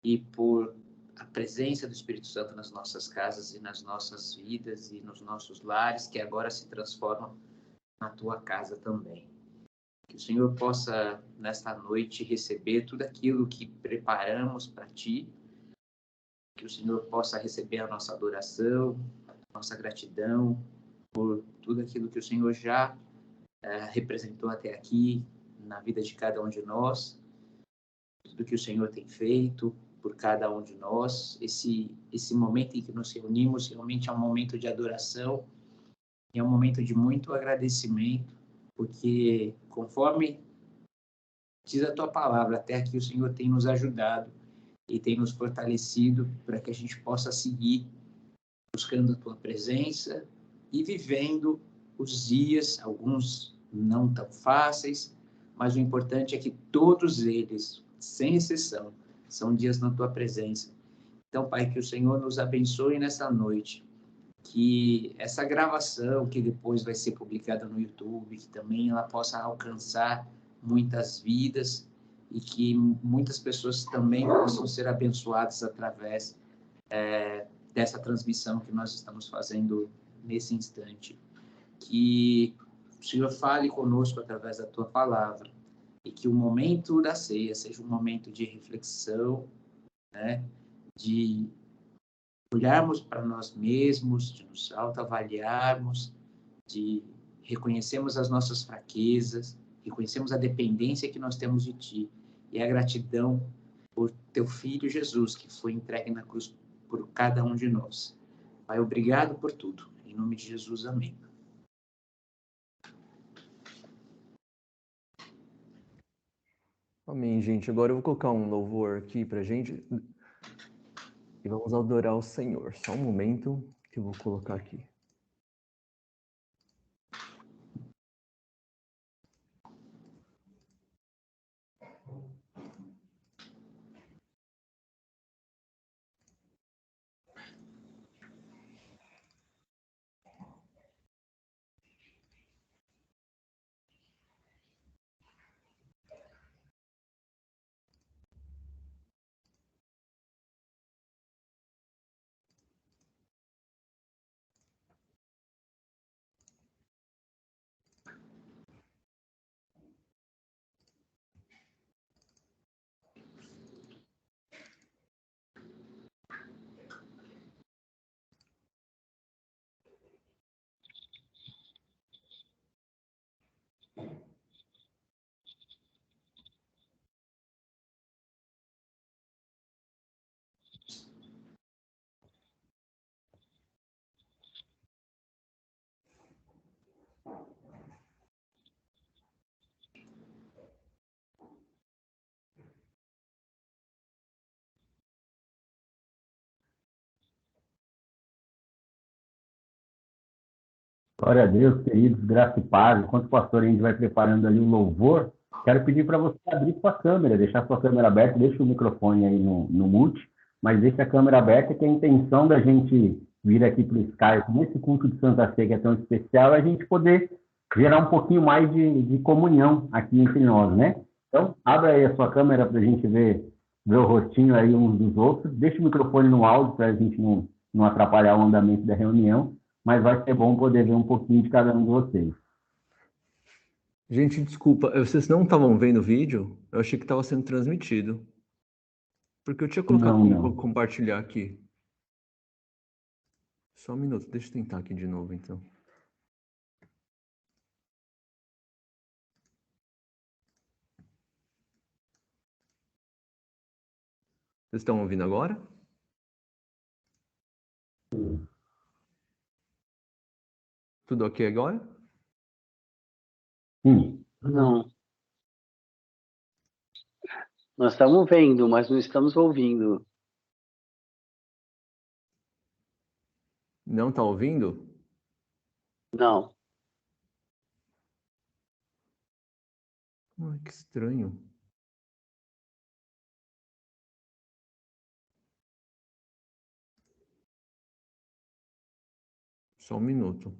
e por a presença do Espírito Santo nas nossas casas e nas nossas vidas e nos nossos lares, que agora se transformam na tua casa também. Que o Senhor possa, nesta noite, receber tudo aquilo que preparamos para Ti, que o Senhor possa receber a nossa adoração, a nossa gratidão por tudo aquilo que o Senhor já representou até aqui na vida de cada um de nós, tudo que o Senhor tem feito por cada um de nós. Esse momento em que nos reunimos realmente é um momento de adoração, é um momento de muito agradecimento, porque conforme diz a tua palavra, até aqui o Senhor tem nos ajudado e tem nos fortalecido para que a gente possa seguir buscando a tua presença e vivendo os dias, alguns não tão fáceis, mas o importante é que todos eles, sem exceção, são dias na tua presença. Então, Pai, que o Senhor nos abençoe nessa noite, que essa gravação que depois vai ser publicada no YouTube, que também ela possa alcançar muitas vidas e que muitas pessoas também possam ser abençoadas através dessa transmissão que nós estamos fazendo nesse instante. Que o Senhor fale conosco através da tua palavra e que o momento da ceia seja um momento de reflexão, né? De olharmos para nós mesmos, de nos autoavaliarmos, de reconhecermos as nossas fraquezas, reconhecermos a dependência que nós temos de Ti e a gratidão por Teu Filho Jesus, que foi entregue na cruz por cada um de nós. Pai, obrigado por tudo. Em nome de Jesus, amém. Amém, gente. Agora eu vou colocar um louvor aqui pra gente e vamos adorar o Senhor. Só um momento que eu vou colocar aqui. Glória a Deus, queridos, graça e paz. Enquanto o pastor a gente vai preparando ali o louvor, quero pedir para você abrir sua câmera, deixar sua câmera aberta, deixa o microfone aí no mute, mas deixa a câmera aberta, que a intenção da gente vir aqui para o Skype, nesse culto de Santa Ceia que é tão especial, é a gente poder gerar um pouquinho mais de comunhão aqui entre nós, né? Então, abra aí a sua câmera para a gente ver o rostinho aí uns dos outros, deixa o microfone no áudio para a gente não atrapalhar o andamento da reunião, mas vai ser bom poder ver um pouquinho de cada um de vocês. Gente, desculpa, vocês não estavam vendo o vídeo? Eu achei que estava sendo transmitido. Porque eu tinha colocado como compartilhar aqui. Só um minuto, deixa eu tentar aqui de novo, então. Vocês estão ouvindo agora? Tudo ok agora? Não. Nós estamos vendo, mas não estamos ouvindo. Não está ouvindo? Não. Ai, que estranho. Só um minuto.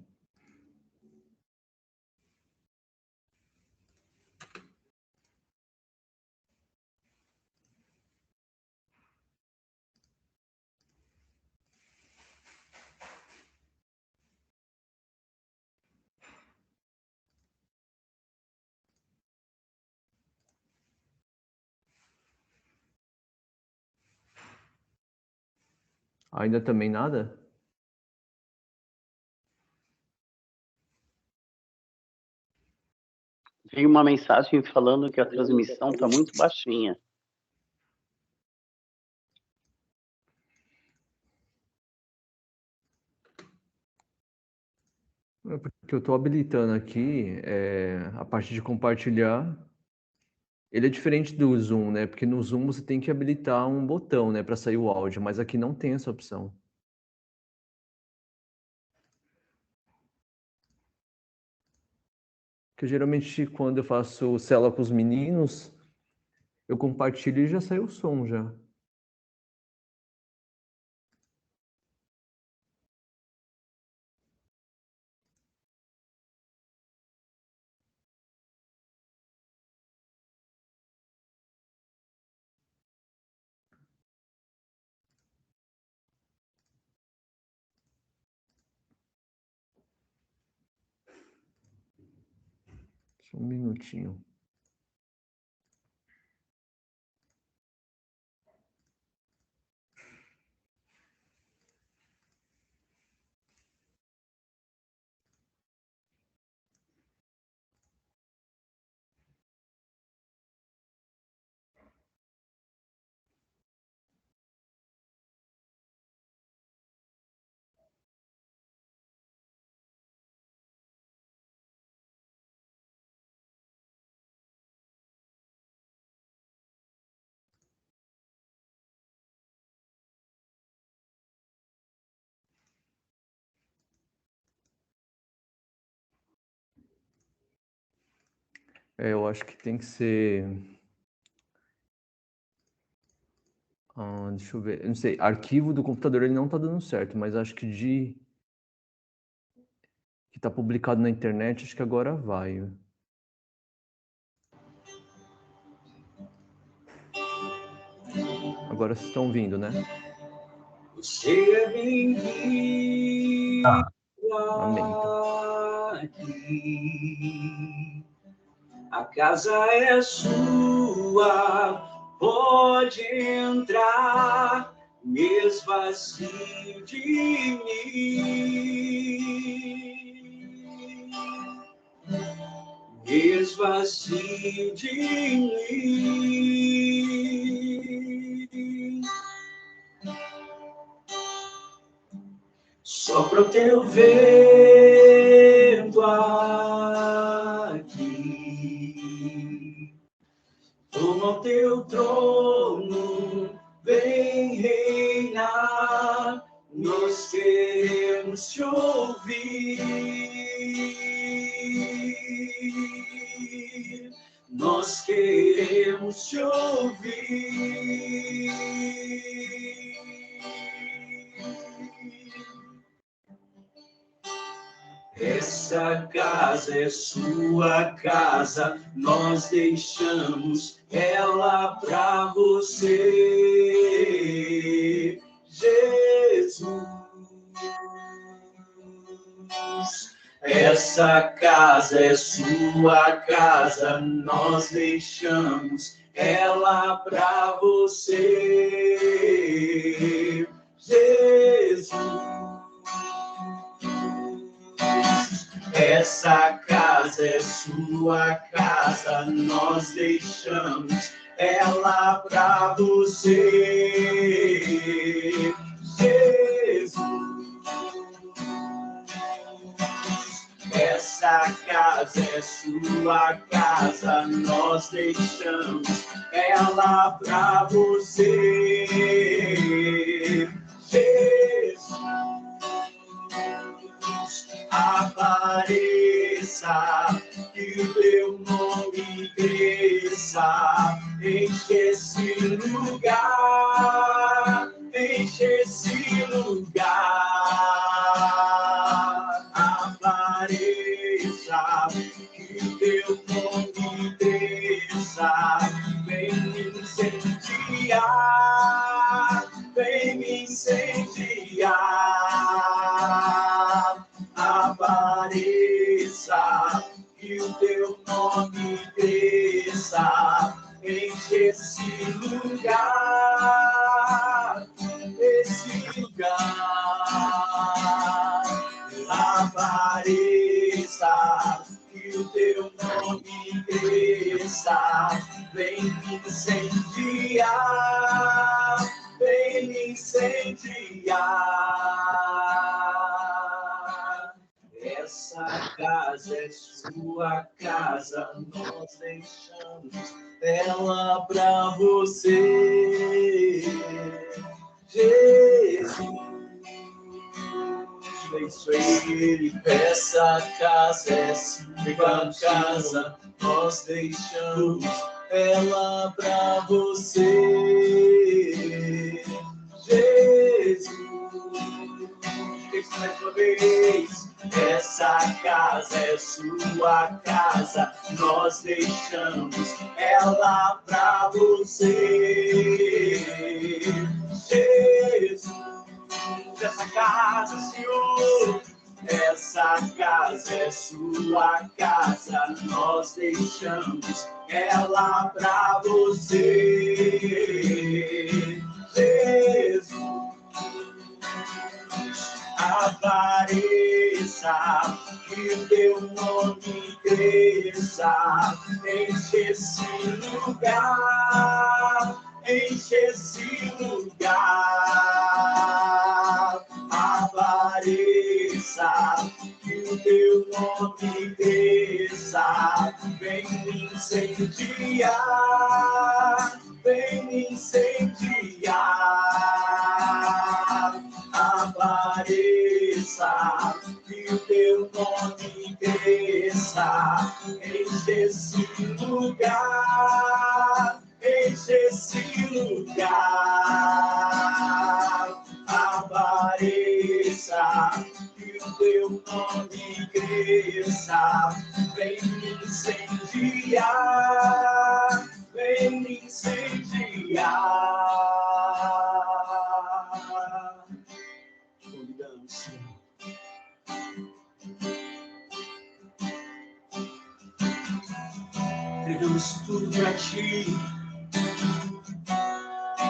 Ainda também nada? Veio uma mensagem falando que a transmissão está muito baixinha. É porque eu estou habilitando aqui a parte de compartilhar. Ele é diferente do Zoom, né? Porque no Zoom você tem que habilitar um botão, né, para sair o áudio, mas aqui não tem essa opção. Porque geralmente quando eu faço célula com os meninos, eu compartilho e já sai o som já. Só um minutinho. Eu acho que tem que ser... deixa eu ver. Eu não sei, arquivo do computador ele não tá dando certo, mas acho que que tá publicado na internet, acho que agora vai. Agora vocês estão ouvindo, né? Você é bem-vindo Amém, então. aqui. A casa é sua, pode entrar, me esvazie de mim. Me esvazie de mim. Sopra o teu vento aqui, toma o teu trono, vem reinar, nós queremos te ouvir, nós queremos te ouvir. Essa casa é sua casa, nós deixamos ela pra você, Jesus. Essa casa é sua casa, nós deixamos ela pra você, Jesus. Essa casa é sua casa, nós deixamos ela pra você, Jesus. Essa casa é sua casa, nós deixamos ela pra você, Jesus. Apareça, que o teu nome cresça, enche esse lugar, enche esse lugar. Apareça, que o teu nome cresça, vem me incendiar, vem me incendiar. Apareça, que o teu nome cresça, enche esse lugar, incendiar, vem me incendiar. Essa casa é sua casa, nós deixamos ela pra você, Jesus. Abençoe ele, essa casa é sua casa, nós deixamos ela pra você, Jesus. Mais uma vez, essa casa é sua casa, nós deixamos ela pra você, Jesus. Essa casa, Senhor, essa casa é sua casa, nós deixamos ela pra você, Jesus. Apareça, que o teu nome cresça, enche esse lugar, enche esse lugar. Apareça, que o teu nome cresça, vem me incendiar, vem me incendiar. Apareça, que o teu nome cresça, enche esse lugar, enche esse lugar. Apareça, que o teu nome cresça, vem me incendiar, vem me incendiar. Convidamos, Senhor. Entregamos tudo para Ti.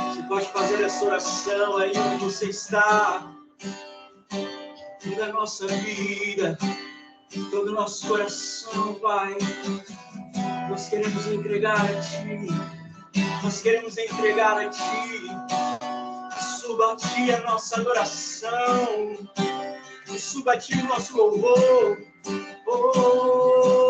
Você pode fazer essa oração aí onde você está. Toda a nossa vida, todo o nosso coração, Pai. Nós queremos entregar a Ti. Nós queremos entregar a Ti. Suba a Ti a nossa adoração. Suba a Ti o nosso louvor. Oh,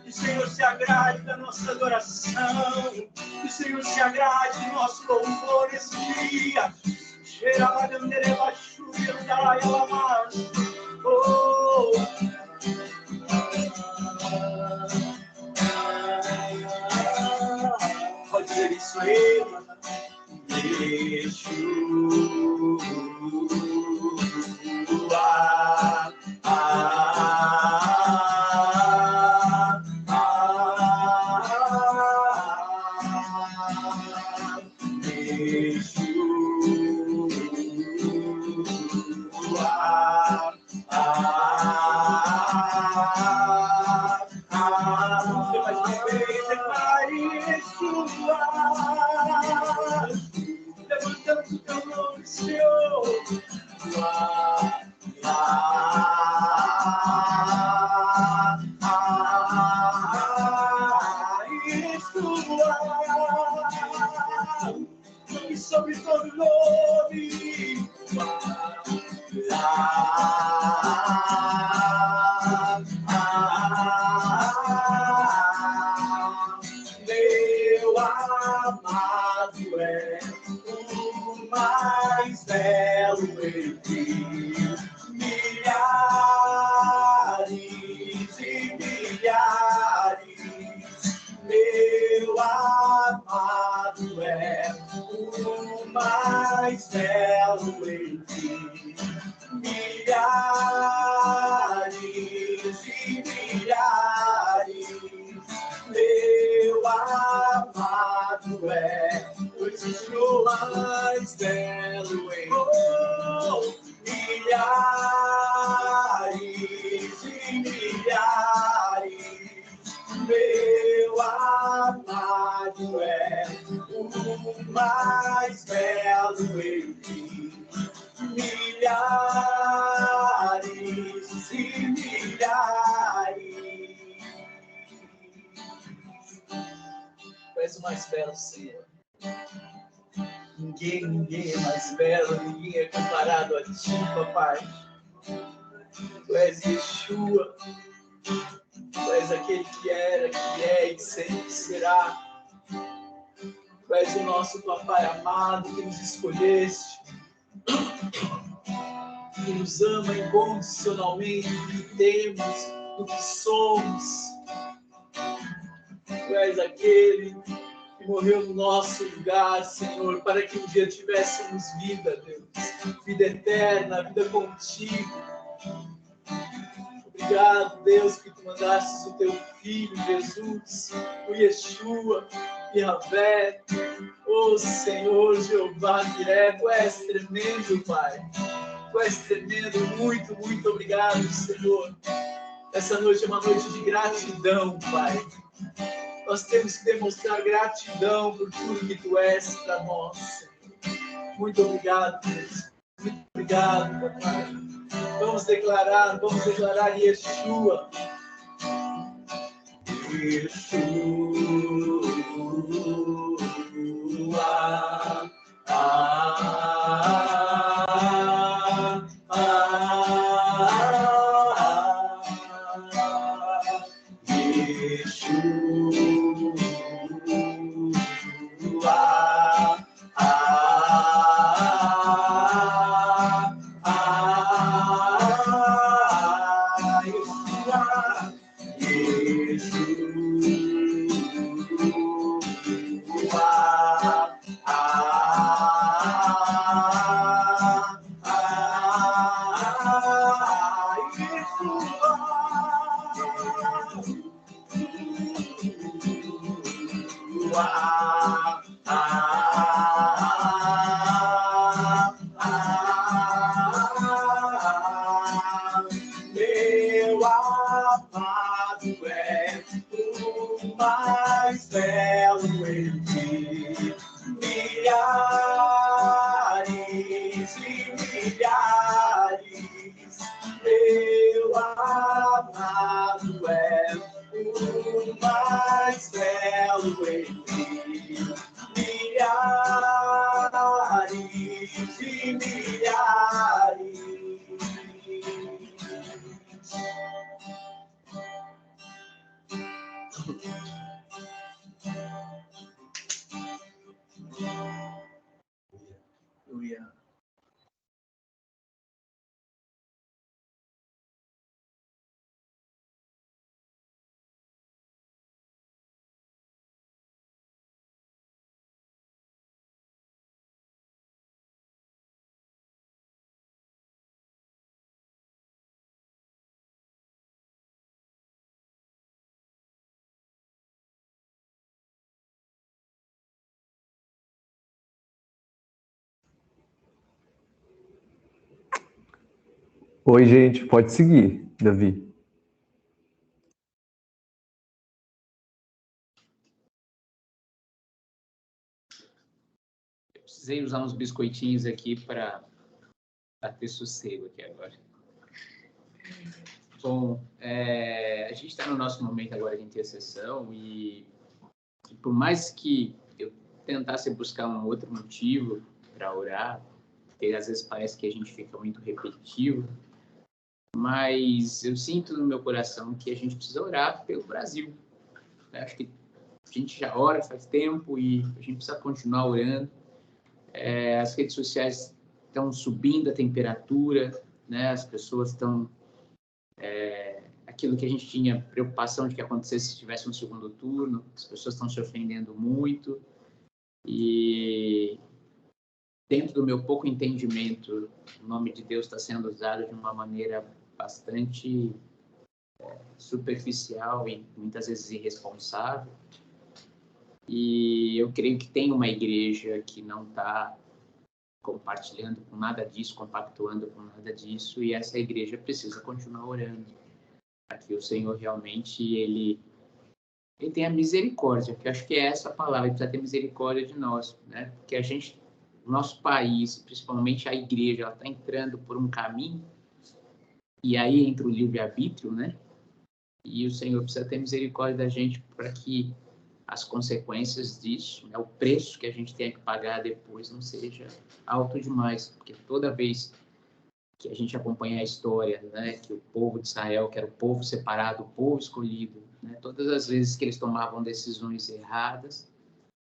que o Senhor se agrade da nossa adoração. Que o Senhor se agrade do nosso louvor nesse dia. Oh, pode dizer isso a Ele. Yeshua, levantamos o teu nome, Senhor. E sobre todo nome, meu amado é o mais belo entre milhares e milhares. Meu amado é o mais belo entre milhares e milhares. Meu amado é o Senhor mais belo em milhares e milhares. Meu amado é o mais belo entre milhares e milhares. és o mais belo, Senhor. Ninguém é mais belo, ninguém é comparado a ti, papai. Tu és Yeshua, tu és aquele que era, que é e sempre será. Tu és o nosso papai amado que nos escolheste, que nos ama incondicionalmente, do que temos, do que somos. Tu és aquele que morreu no nosso lugar, Senhor, para que um dia tivéssemos vida, Deus. Vida eterna, vida contigo. Obrigado, Deus, que tu mandastes o teu Filho, Jesus, o Yeshua, Yahvé. Oh, Senhor, Jeová, direto, és tremendo, Pai. Tu és tremendo, muito, muito obrigado, Senhor. Essa noite é uma noite de gratidão, Pai. Nós temos que demonstrar gratidão por tudo que Tu és para nós, Senhor. Muito obrigado, Deus. Muito obrigado, Papai. Vamos declarar Yeshua. Yeshua. Meu amado é o mais belo entre milhares e milhares. Meu amado é o mais belo entre milhares e milhares. Aleluia. Oi, gente, pode seguir, Davi. Eu precisei usar uns biscoitinhos aqui para ter sossego aqui agora. Bom, a gente está no nosso momento agora de intercessão e por mais que eu tentasse buscar um outro motivo para orar, porque às vezes parece que a gente fica muito repetitivo, mas eu sinto no meu coração que a gente precisa orar pelo Brasil. Eu acho que a gente já ora faz tempo e a gente precisa continuar orando. As redes sociais estão subindo a temperatura, né? As pessoas estão... aquilo que a gente tinha preocupação de que acontecesse se tivesse um segundo turno, as pessoas estão se ofendendo muito. E dentro do meu pouco entendimento, o nome de Deus está sendo usado de uma maneira bastante superficial e muitas vezes irresponsável. E eu creio que tem uma igreja que não está compartilhando com nada disso, compactuando com nada disso, e essa igreja precisa continuar orando para que o Senhor realmente ele tenha misericórdia, que eu acho que é essa a palavra, ele precisa ter misericórdia de nós, né? Porque a gente, o nosso país, principalmente a igreja, ela está entrando por um caminho, e aí entra o livre-arbítrio, né? E o Senhor precisa ter misericórdia da gente para que as consequências disso, né, o preço que a gente tem que pagar depois não seja alto demais, porque toda vez que a gente acompanha a história, né, que o povo de Israel, que era o povo separado, o povo escolhido, né, todas as vezes que eles tomavam decisões erradas,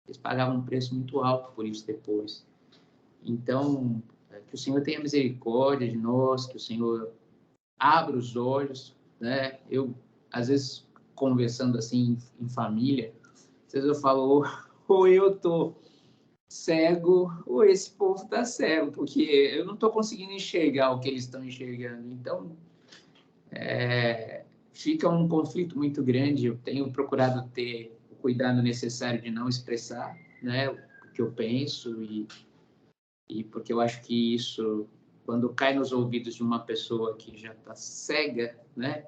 eles pagavam um preço muito alto por isso depois. Então, que o Senhor tenha misericórdia de nós, que o Senhor abra os olhos, né? Eu, às vezes, conversando assim em família, às vezes eu falo, ou eu tô cego, ou esse povo tá cego, porque eu não tô conseguindo enxergar o que eles estão enxergando. Então, fica um conflito muito grande. Eu tenho procurado ter o cuidado necessário de não expressar, né, o que eu penso, e porque eu acho que isso, quando cai nos ouvidos de uma pessoa que já está cega, né,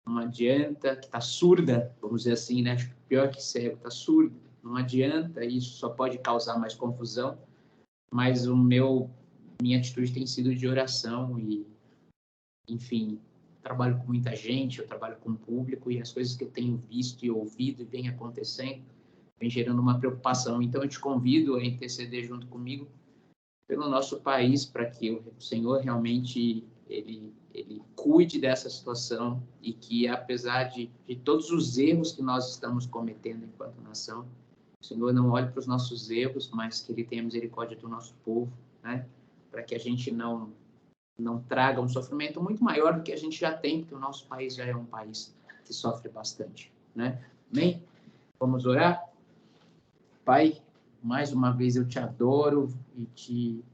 não adianta, que está surda, vamos dizer assim, né, acho que pior que cego, está surda, não adianta, isso só pode causar mais confusão, mas minha atitude tem sido de oração e, enfim, trabalho com muita gente, eu trabalho com o público e as coisas que eu tenho visto e ouvido e vem acontecendo, vem gerando uma preocupação. Então, eu te convido a interceder junto comigo pelo nosso país, para que o Senhor realmente ele cuide dessa situação e que, apesar de todos os erros que nós estamos cometendo enquanto nação, o Senhor não olhe para os nossos erros, mas que Ele tenha misericórdia do nosso povo, né? Para que a gente não traga um sofrimento muito maior do que a gente já tem, porque o nosso país já é um país que sofre bastante, né? Amém? Vamos orar? Pai, mais uma vez eu te adoro e te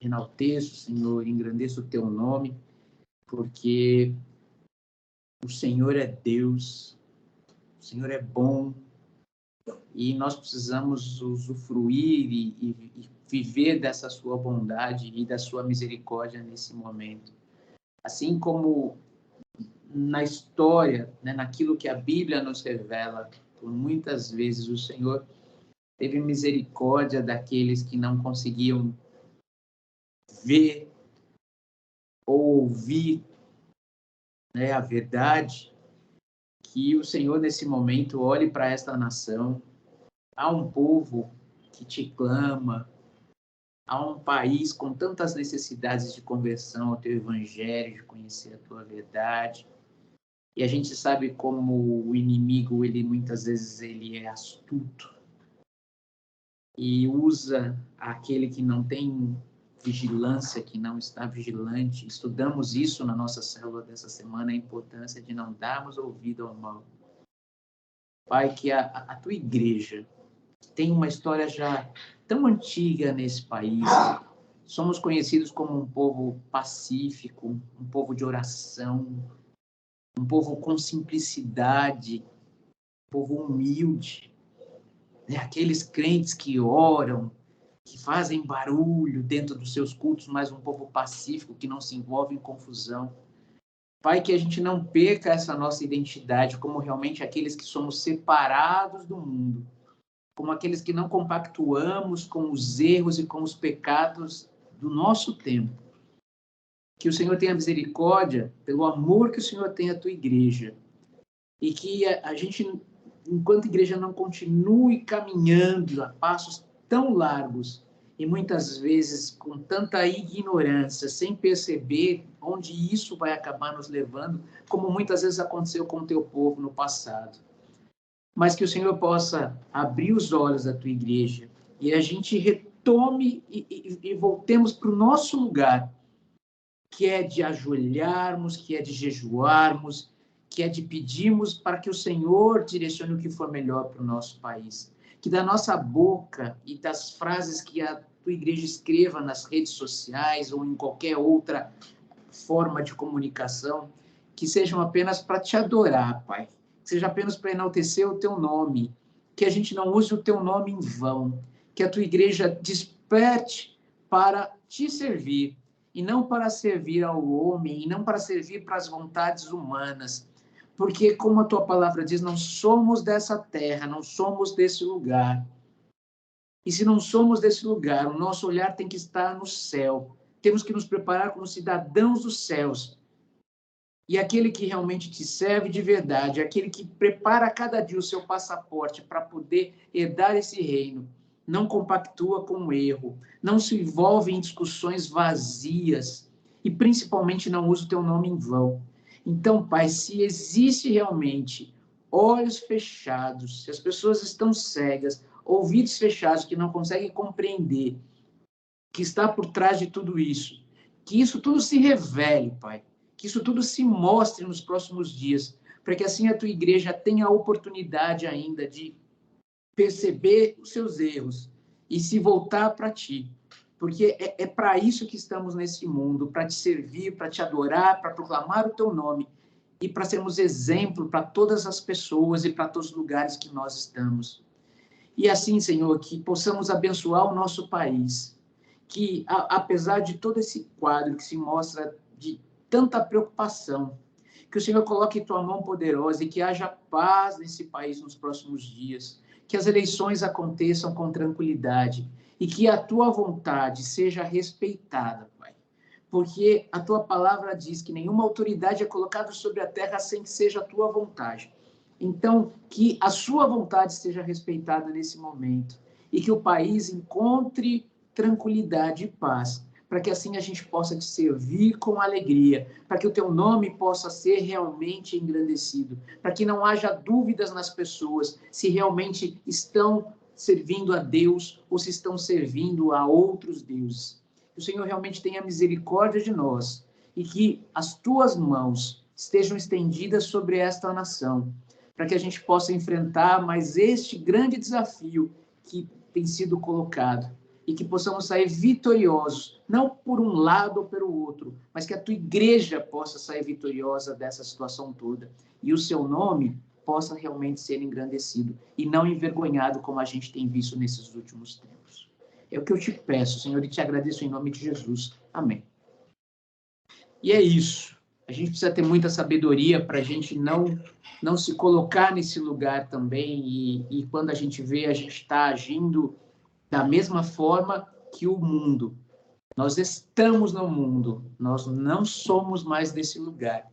enalteço, Senhor, engrandeço o teu nome, porque o Senhor é Deus, o Senhor é bom, e nós precisamos usufruir e viver dessa sua bondade e da sua misericórdia nesse momento. Assim como na história, né, naquilo que a Bíblia nos revela, por muitas vezes o Senhor teve misericórdia daqueles que não conseguiam ver ou ouvir, né, a verdade, que o Senhor nesse momento olhe para esta nação. Há um povo que te clama, há um país com tantas necessidades de conversão ao teu evangelho, de conhecer a tua verdade. E a gente sabe como o inimigo, ele muitas vezes ele é astuto e usa aquele que não tem vigilância, que não está vigilante. Estudamos isso na nossa célula dessa semana, a importância de não darmos ouvido ao mal. Pai, que a tua igreja tem uma história já tão antiga nesse país. Somos conhecidos como um povo pacífico, um povo de oração, um povo com simplicidade, um povo humilde. Aqueles crentes que oram, que fazem barulho dentro dos seus cultos, mas um povo pacífico, que não se envolve em confusão. Pai, que a gente não perca essa nossa identidade como realmente aqueles que somos separados do mundo, como aqueles que não compactuamos com os erros e com os pecados do nosso tempo. Que o Senhor tenha misericórdia pelo amor que o Senhor tem à tua igreja. E que a gente, enquanto igreja, não continue caminhando a passos tão largos e muitas vezes com tanta ignorância, sem perceber onde isso vai acabar nos levando, como muitas vezes aconteceu com o teu povo no passado. Mas que o Senhor possa abrir os olhos da tua igreja e a gente retome e voltemos para o nosso lugar, que é de ajoelharmos, que é de jejuarmos, que é de pedirmos para que o Senhor direcione o que for melhor para o nosso país. Que da nossa boca e das frases que a tua igreja escreva nas redes sociais ou em qualquer outra forma de comunicação, que sejam apenas para te adorar, Pai. Que seja apenas para enaltecer o teu nome. Que a gente não use o teu nome em vão. Que a tua igreja desperte para te servir e não para servir ao homem, e não para servir para as vontades humanas. Porque, como a tua palavra diz, não somos dessa terra, não somos desse lugar. E se não somos desse lugar, o nosso olhar tem que estar no céu. Temos que nos preparar como cidadãos dos céus, E aquele que realmente te serve de verdade, aquele que prepara cada dia o seu passaporte para poder herdar esse reino, não compactua com o erro, não se envolve em discussões vazias e principalmente não usa o teu nome em vão. Então, Pai, se existe realmente olhos fechados, se as pessoas estão cegas, ouvidos fechados, que não conseguem compreender que está por trás de tudo isso, que isso tudo se revele, Pai, que isso tudo se mostre nos próximos dias, para que assim a tua igreja tenha a oportunidade ainda de perceber os seus erros e se voltar para ti. Porque é para isso que estamos nesse mundo, para te servir, para te adorar, para proclamar o teu nome e para sermos exemplo para todas as pessoas e para todos os lugares que nós estamos. E assim, Senhor, que possamos abençoar o nosso país, que apesar de todo esse quadro que se mostra de tanta preocupação, que o Senhor coloque tua mão poderosa e que haja paz nesse país nos próximos dias, que as eleições aconteçam com tranquilidade e que a tua vontade seja respeitada, Pai. Porque a tua palavra diz que nenhuma autoridade é colocada sobre a terra sem que seja a tua vontade. Então, que a sua vontade seja respeitada nesse momento e que o país encontre tranquilidade e paz, para que assim a gente possa te servir com alegria, para que o teu nome possa ser realmente engrandecido, para que não haja dúvidas nas pessoas se realmente estão servindo a Deus ou se estão servindo a outros deuses. Que o Senhor realmente tenha misericórdia de nós e que as tuas mãos estejam estendidas sobre esta nação, para que a gente possa enfrentar mais este grande desafio que tem sido colocado e que possamos sair vitoriosos, não por um lado ou pelo outro, mas que a tua igreja possa sair vitoriosa dessa situação toda e o seu nome possa realmente ser engrandecido e não envergonhado como a gente tem visto nesses últimos tempos. É o que eu te peço, Senhor, e te agradeço em nome de Jesus. Amém. E é isso. A gente precisa ter muita sabedoria para a gente não se colocar nesse lugar também e quando a gente vê, a gente está agindo da mesma forma que o mundo. Nós estamos no mundo, nós não somos mais desse lugar.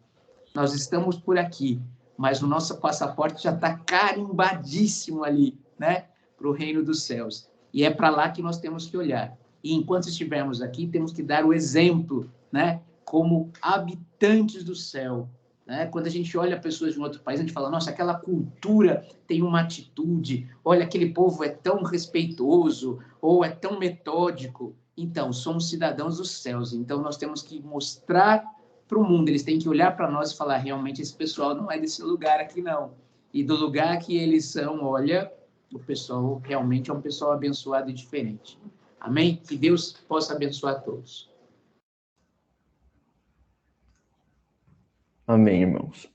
Nós estamos por aqui, mas o nosso passaporte já está carimbadíssimo ali, né? Para o reino dos céus. E é para lá que nós temos que olhar. E enquanto estivermos aqui, temos que dar o exemplo, né? Como habitantes do céu. Né? Quando a gente olha pessoas de um outro país, a gente fala, nossa, aquela cultura tem uma atitude, olha, aquele povo é tão respeitoso, ou é tão metódico. Então, somos cidadãos dos céus, então nós temos que mostrar para o mundo, eles têm que olhar para nós e falar, realmente, esse pessoal não é desse lugar aqui, não. E do lugar que eles são, olha, o pessoal realmente é um pessoal abençoado e diferente. Amém? Que Deus possa abençoar todos. Amém, irmãos.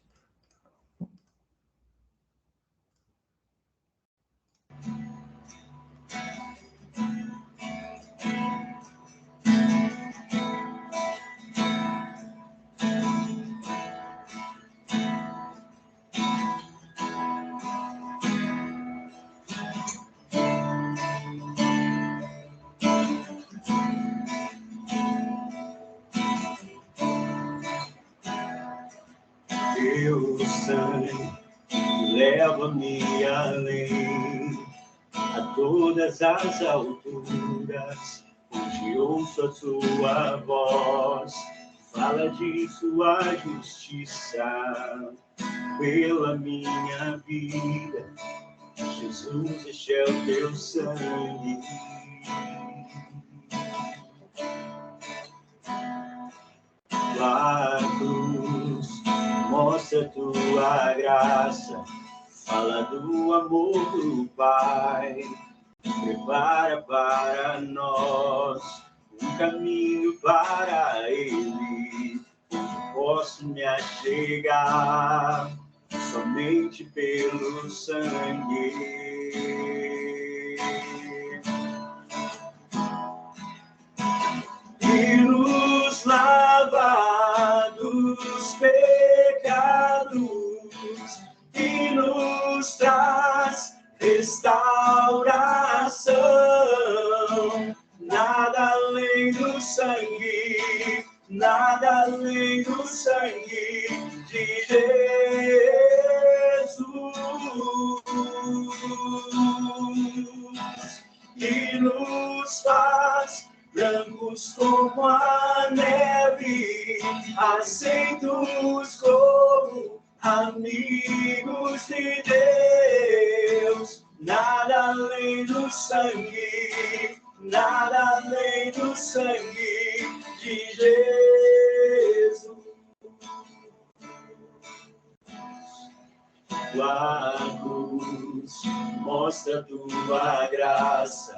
Teu sangue leva-me além, a todas as alturas, onde ouço a tua voz, fala de sua justiça pela minha vida. Jesus, este é o teu sangue. A cruz mostra tua graça, fala do amor do Pai, prepara para nós um caminho para Ele, onde posso me achegar somente pelo sangue. E nos lava dos pecados e nos traz restauração. Nada além do sangue, nada além do sangue. nos faz brancos como a neve, aceitos como amigos de Deus. Nada além do sangue, nada além do sangue de Jesus. Tua cruz mostra tua graça,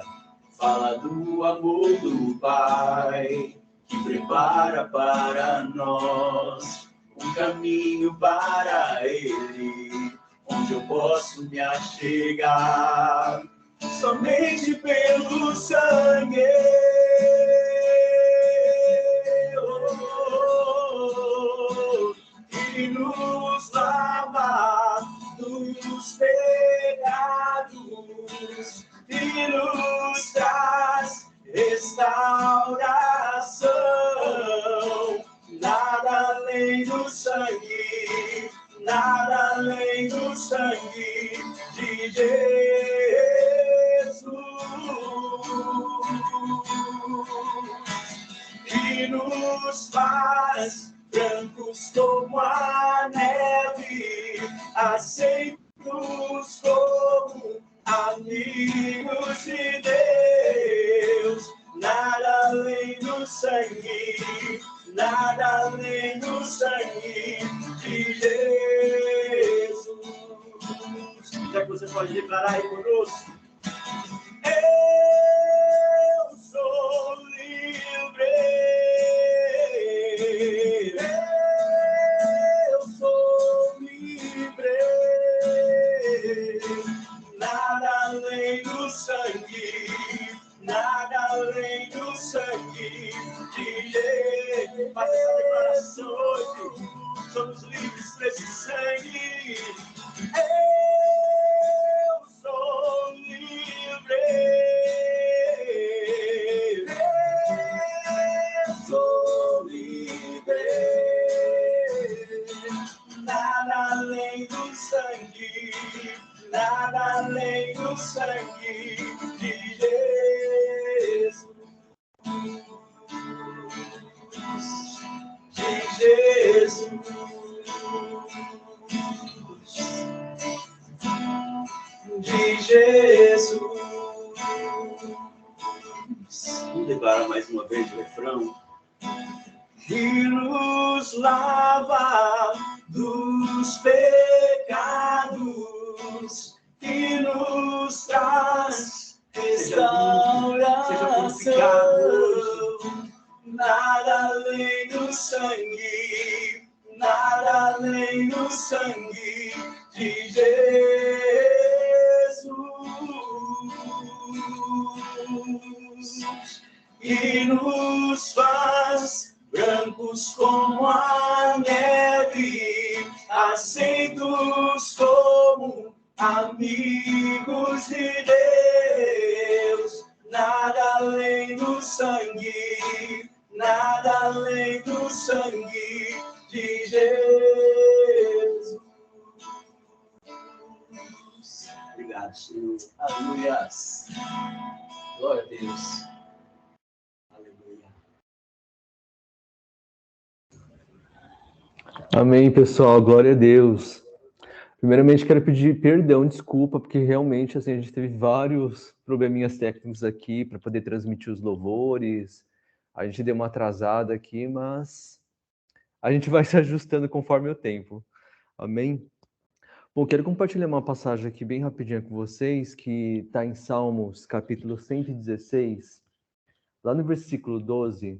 fala do amor do Pai, que prepara para nós um caminho para Ele, onde eu posso me achegar somente pelo sangue. E nos lava dos pecados e nos traz restauração. Nada além do sangue, nada além do sangue de Jesus. E nos faz brancos como a neve, aceitos como amigos de Deus. Nada além do sangue, nada além do sangue de Jesus. Já que você pode declarar aí conosco. Eu sou livre. Eu sou livre. Nada além do sangue, nada além do sangue de Jesus. Faça essa declaração hoje. Somos livres desse sangue. Eu sou livre. Eu sou livre. Nada além do sangue, nada além do sangue de Jesus. De Jesus. De Jesus. Vamos declarar mais uma vez o refrão. E nos lava dos pecados e nos traz restauração. Nada além do sangue, nada além do sangue de Jesus. E nos faz brancos como a neve, aceitos como amigos de Deus. Nada além do sangue, nada além do sangue de Jesus. Obrigado, Senhor. Aleluia. Glória a Deus. Aleluia. Amém, pessoal. Glória a Deus. Primeiramente, quero pedir perdão, desculpa, porque realmente assim, a gente teve vários probleminhas técnicos aqui para poder transmitir os louvores. A gente deu uma atrasada aqui, mas a gente vai se ajustando conforme o tempo. Amém? Bom, quero compartilhar uma passagem aqui bem rapidinho com vocês, que está em Salmos, capítulo 116, lá no versículo 12,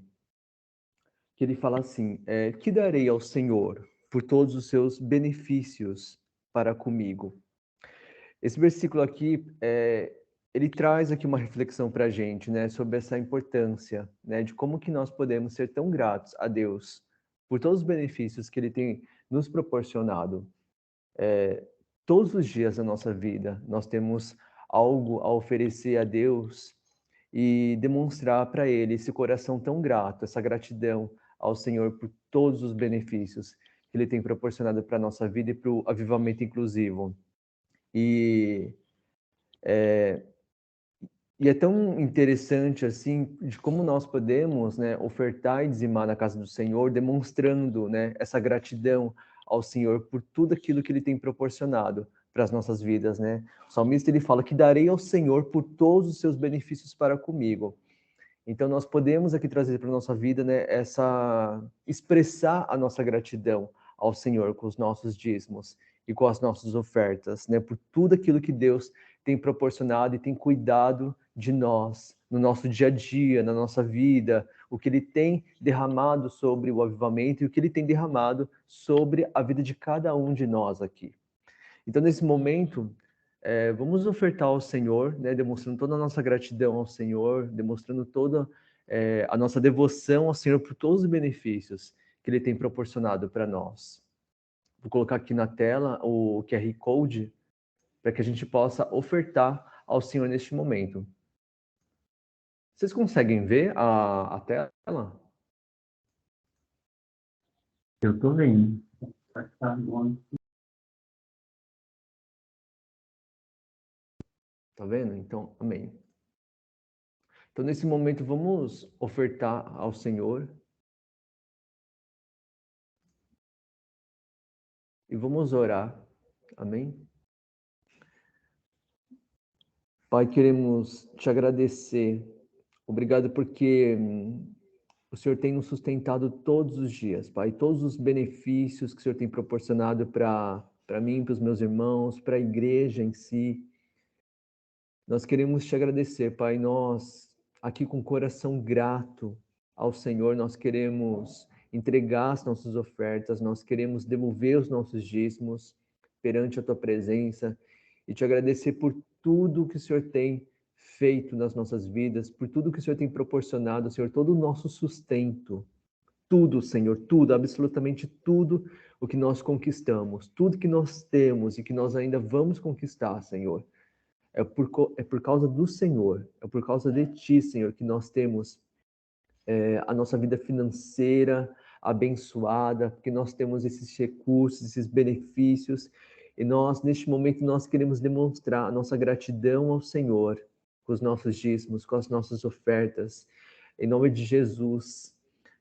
que ele fala assim, que darei ao Senhor por todos os seus benefícios para comigo. Esse versículo aqui, ele traz aqui uma reflexão para a gente, né, sobre essa importância, né, de como que nós podemos ser tão gratos a Deus por todos os benefícios que Ele tem nos proporcionado. Todos os dias da nossa vida, nós temos algo a oferecer a Deus e demonstrar para Ele esse coração tão grato, essa gratidão ao Senhor por todos os benefícios que Ele tem proporcionado para a nossa vida e para o avivamento inclusivo. E E é tão interessante, assim, de como nós podemos, né, ofertar e dizimar na casa do Senhor, demonstrando, né, essa gratidão ao Senhor por tudo aquilo que Ele tem proporcionado para as nossas vidas, né? O salmista, ele fala que darei ao Senhor por todos os seus benefícios para comigo. Então, nós podemos aqui trazer para a nossa vida, né, expressar a nossa gratidão ao Senhor com os nossos dízimos e com as nossas ofertas, né, por tudo aquilo que Deus tem proporcionado e tem cuidado de nós, no nosso dia a dia, na nossa vida, o que Ele tem derramado sobre o avivamento e o que Ele tem derramado sobre a vida de cada um de nós aqui. Então, nesse momento, vamos ofertar ao Senhor, né, demonstrando toda a nossa gratidão ao Senhor, demonstrando toda a nossa devoção ao Senhor por todos os benefícios que Ele tem proporcionado para nós. Vou colocar aqui na tela o QR Code para que a gente possa ofertar ao Senhor neste momento. Vocês conseguem ver a tela? Eu estou vendo. Tá vendo? Então, amém. Então, nesse momento, vamos ofertar ao Senhor. E vamos orar. Amém? Pai, queremos te agradecer. Obrigado porque o Senhor tem nos sustentado todos os dias, Pai. Todos os benefícios que o Senhor tem proporcionado para mim, para os meus irmãos, para a igreja em si. Nós queremos te agradecer, Pai. Nós, aqui com o coração grato ao Senhor, nós queremos entregar as nossas ofertas, nós queremos devolver os nossos dízimos perante a Tua presença e te agradecer por tudo que o Senhor tem feito nas nossas vidas, por tudo que o Senhor tem proporcionado, Senhor, todo o nosso sustento. Tudo, Senhor, tudo, absolutamente tudo o que nós conquistamos, tudo que nós temos e que nós ainda vamos conquistar, Senhor. É por causa do Senhor, é por causa de Ti, Senhor, que nós temos a nossa vida financeira abençoada, porque nós temos esses recursos, esses benefícios, e nós, neste momento, nós queremos demonstrar a nossa gratidão ao Senhor, com os nossos dízimos, com as nossas ofertas, em nome de Jesus,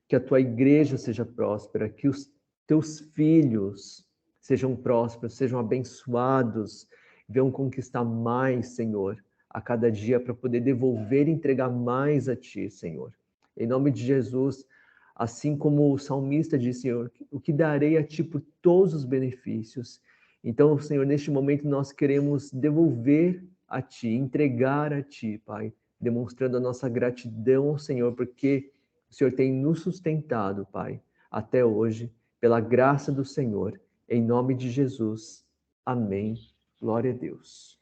que a Tua igreja seja próspera, que os Teus filhos sejam prósperos, sejam abençoados, venham conquistar mais, Senhor, a cada dia para poder devolver e entregar mais a Ti, Senhor. Em nome de Jesus, assim como o salmista disse, Senhor, o que darei a Ti por todos os benefícios. Então, Senhor, neste momento nós queremos devolver a Ti, entregar a Ti, Pai, demonstrando a nossa gratidão ao Senhor, porque o Senhor tem nos sustentado, Pai, até hoje, pela graça do Senhor. Em nome de Jesus. Amém. Glória a Deus.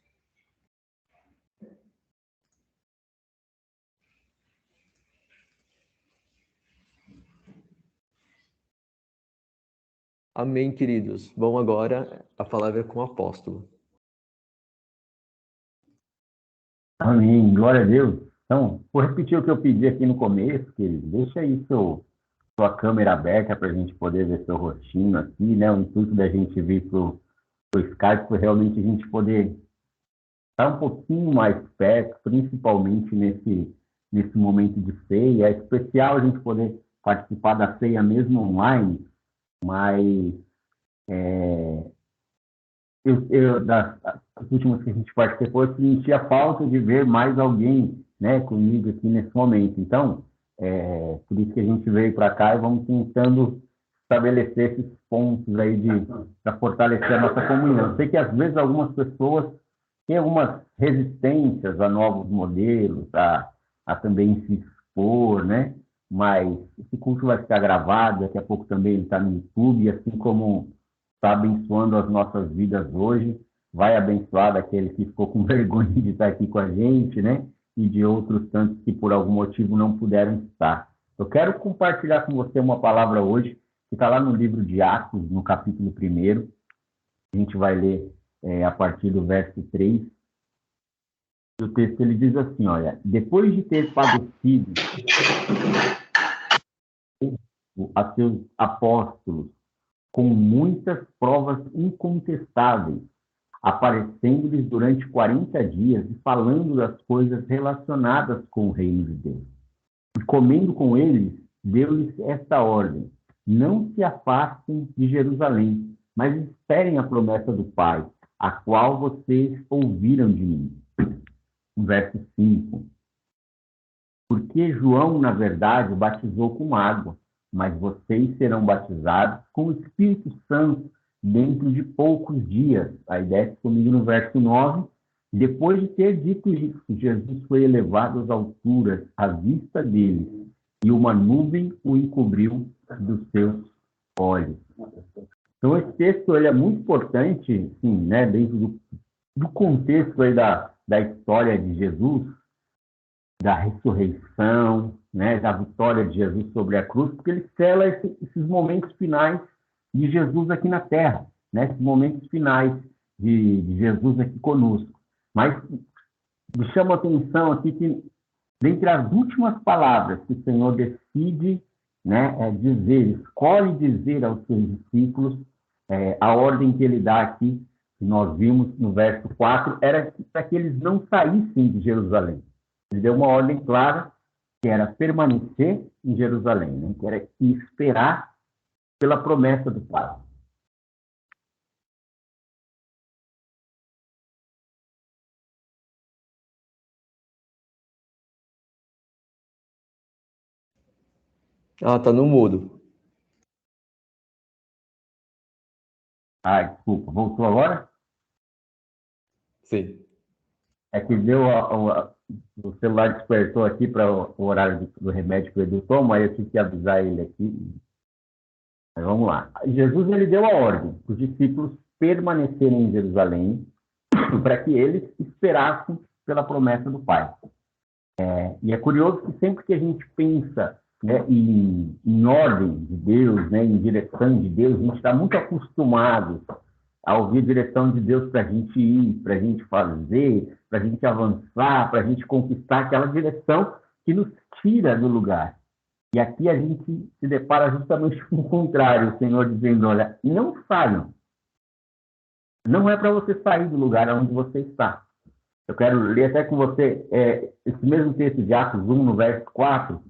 Amém, queridos. Bom, agora a palavra é com o apóstolo. Amém, glória a Deus. Então, vou repetir o que eu pedi aqui no começo, querido. Deixa aí sua câmera aberta para a gente poder ver seu rostinho aqui, né? O intuito da gente vir pro Skype foi realmente a gente poder estar um pouquinho mais perto, principalmente nesse momento de ceia. É especial a gente poder participar da ceia mesmo online, mas das últimas que a gente participou, eu senti a falta de ver mais alguém, né, comigo aqui nesse momento. Então, por isso que a gente veio para cá e vamos tentando estabelecer esses pontos aí para fortalecer a nossa comunhão. Eu sei que às vezes algumas pessoas têm algumas resistências a novos modelos, a também se expor, né? Mas esse culto vai ficar gravado, daqui a pouco também ele está no YouTube, e assim como está abençoando as nossas vidas hoje, vai abençoar daquele que ficou com vergonha de estar aqui com a gente, né? E de outros tantos que por algum motivo não puderam estar. Eu quero compartilhar com você uma palavra hoje, que está lá no livro de Atos, no capítulo 1. A gente vai ler a partir do verso 3. O texto ele diz assim, olha, depois de ter padecido a seus apóstolos com muitas provas incontestáveis, aparecendo-lhes durante 40 dias e falando das coisas relacionadas com o reino de Deus. E comendo com eles, deu-lhes esta ordem: não se afastem de Jerusalém, mas esperem a promessa do Pai, a qual vocês ouviram de mim. Verso 5. Porque João, na verdade, batizou com água, mas vocês serão batizados com o Espírito Santo dentro de poucos dias. Aí desce comigo no verso 9. Depois de ter dito isso, Jesus foi elevado às alturas, à vista deles, e uma nuvem o encobriu dos seus olhos. Então, esse texto ele é muito importante, sim, né, dentro do contexto aí da história de Jesus, da ressurreição, né, da vitória de Jesus sobre a cruz, porque ele sela esses momentos finais de Jesus aqui na Terra, né, esses momentos finais de Jesus aqui conosco. Mas me chama a atenção aqui que, dentre as últimas palavras que o Senhor decide, né, dizer, escolhe dizer aos seus discípulos, a ordem que ele dá aqui, que nós vimos no verso 4, era para que eles não saíssem de Jerusalém. Ele deu uma ordem clara, que era permanecer em Jerusalém, né, que era esperar pela promessa do Pai. Tá no mudo. Desculpa, voltou agora? Sim. É que deu o celular despertou aqui para o horário do remédio que o Edu toma, aí eu tive que avisar ele aqui. Mas vamos lá. Jesus ele deu a ordem para os discípulos permanecerem em Jerusalém para que eles esperassem pela promessa do Pai. E é curioso que sempre que a gente pensa, né, em ordem de Deus, né, em direção de Deus, a gente está muito acostumado a ouvir a direção de Deus para a gente ir, para a gente fazer, para a gente avançar, para a gente conquistar aquela direção que nos tira do lugar. E aqui a gente se depara justamente com o contrário, o Senhor dizendo, olha, não saiam. Não é para você sair do lugar onde você está. Eu quero ler até com você esse mesmo texto de Atos 1, no verso 4,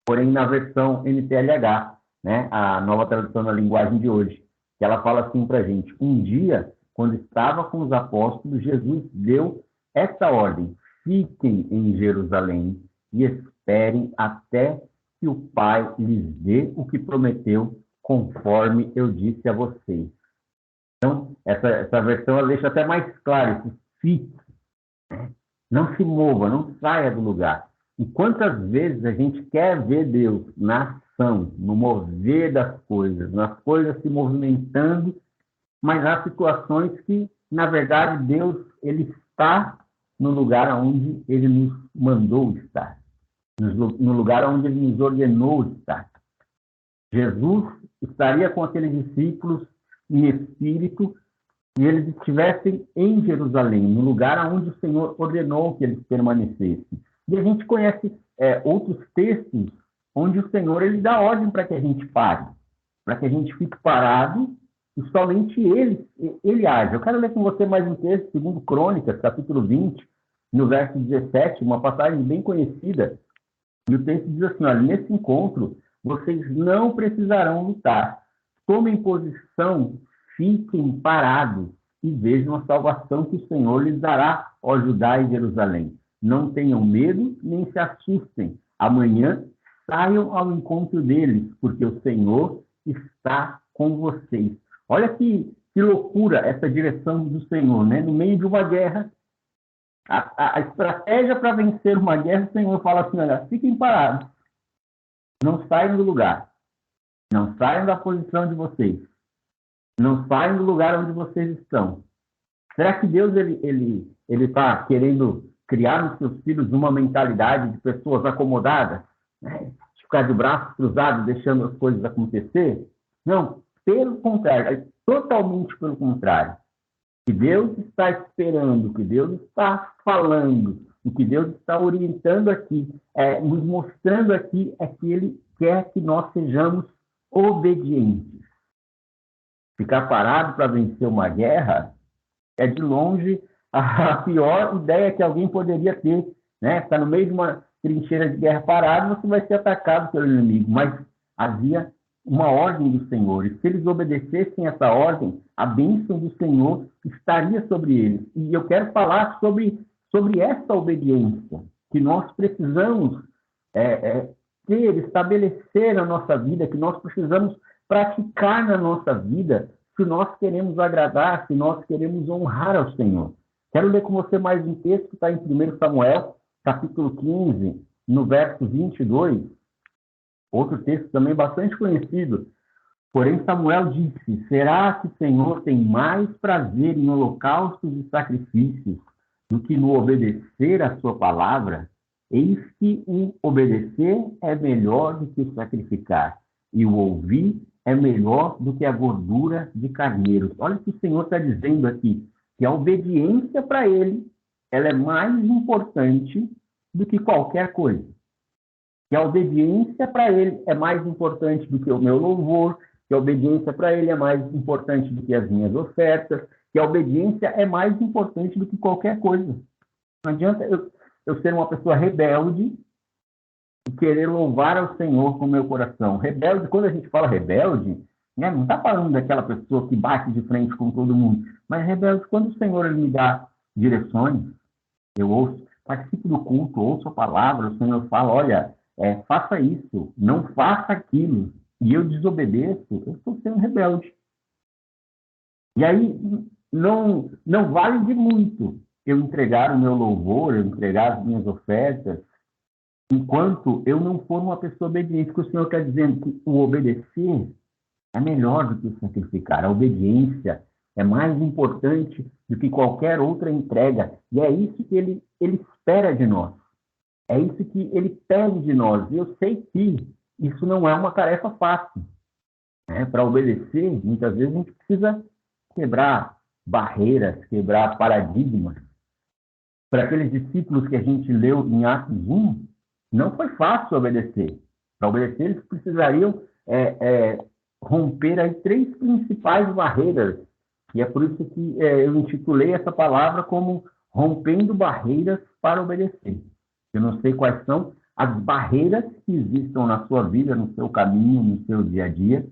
porém na versão NTLH, né, a nova tradução na linguagem de hoje, que ela fala assim para a gente: um dia, quando estava com os apóstolos, Jesus deu essa ordem: fiquem em Jerusalém e esperem até que o Pai lhes dê o que prometeu, conforme eu disse a vocês. Então, essa versão ela deixa até mais claro, esse fique. Não se mova, não saia do lugar. E quantas vezes a gente quer ver Deus na ação, no mover das coisas, nas coisas se movimentando, mas há situações que, na verdade, Deus ele está no lugar onde ele nos mandou estar, no lugar onde ele nos ordenou estar. Jesus estaria com aqueles discípulos em espírito e eles estivessem em Jerusalém, no lugar onde o Senhor ordenou que eles permanecessem. E a gente conhece outros textos onde o Senhor ele dá ordem para que a gente pare, para que a gente fique parado e somente ele age. Eu quero ler com você mais um texto, segundo Crônicas, capítulo 20, no verso 17, uma passagem bem conhecida. E o texto diz assim, olha, nesse encontro vocês não precisarão lutar. Tomem posição, fiquem parados e vejam a salvação que o Senhor lhes dará, ó Judá e Jerusalém. Não tenham medo, nem se assustem. Amanhã saiam ao encontro deles, porque o Senhor está com vocês. Olha que loucura essa direção do Senhor, né? No meio de uma guerra, a estratégia para vencer uma guerra, o Senhor fala assim, olha, fiquem parados. Não saiam do lugar. Não saiam da posição de vocês. Não saiam do lugar onde vocês estão. Será que Deus ele está querendo criar nos seus filhos uma mentalidade de pessoas acomodadas, né? De ficar de braços cruzados, deixando as coisas acontecer? Não, pelo contrário, totalmente pelo contrário. O que Deus está esperando, o que Deus está falando, o que Deus está orientando aqui, nos mostrando aqui, é que Ele quer que nós sejamos obedientes. Ficar parado para vencer uma guerra é de longe a pior ideia que alguém poderia ter, né? Está no meio de uma trincheira de guerra parada, você vai ser atacado pelo inimigo, mas havia uma ordem do Senhor, e se eles obedecessem essa ordem, a bênção do Senhor estaria sobre eles. E eu quero falar sobre essa obediência, que nós precisamos estabelecer na nossa vida, que nós precisamos praticar na nossa vida, se nós queremos agradar, se nós queremos honrar ao Senhor. Quero ler com você mais um texto que está em 1 Samuel, capítulo 15, no verso 22, outro texto também bastante conhecido. Porém, Samuel disse: será que o Senhor tem mais prazer em holocaustos e sacrifícios do que no obedecer à sua palavra? Eis que o obedecer é melhor do que o sacrificar, e o ouvir é melhor do que a gordura de carneiros. Olha o que o Senhor está dizendo aqui, que a obediência para ele, ela é mais importante do que qualquer coisa. Que a obediência para ele é mais importante do que o meu louvor, que a obediência para ele é mais importante do que as minhas ofertas, que a obediência é mais importante do que qualquer coisa. Não adianta eu ser uma pessoa rebelde e querer louvar ao Senhor com o meu coração. Rebelde, quando a gente fala rebelde, né, não está falando daquela pessoa que bate de frente com todo mundo, mas rebelde, quando o Senhor ele me dá direções, eu ouço, participo do culto, ouço a palavra, o Senhor fala, olha, faça isso, não faça aquilo, e eu desobedeço, eu estou sendo rebelde. E aí, não vale de muito eu entregar o meu louvor, eu entregar as minhas ofertas, enquanto eu não for uma pessoa obediente, porque o Senhor está dizendo que o obedecer é melhor do que o sacrificar. A obediência é mais importante do que qualquer outra entrega. E é isso que ele espera de nós. É isso que ele pede de nós. E eu sei que isso não é uma tarefa fácil. Para obedecer, muitas vezes a gente precisa quebrar barreiras, quebrar paradigmas. Para aqueles discípulos que a gente leu em Atos 1, não foi fácil obedecer. Para obedecer, eles precisariam romper aí 3 principais barreiras. E é por isso que eu intitulei essa palavra como rompendo barreiras para obedecer. Eu não sei quais são as barreiras que existam na sua vida, no seu caminho, no seu dia a dia,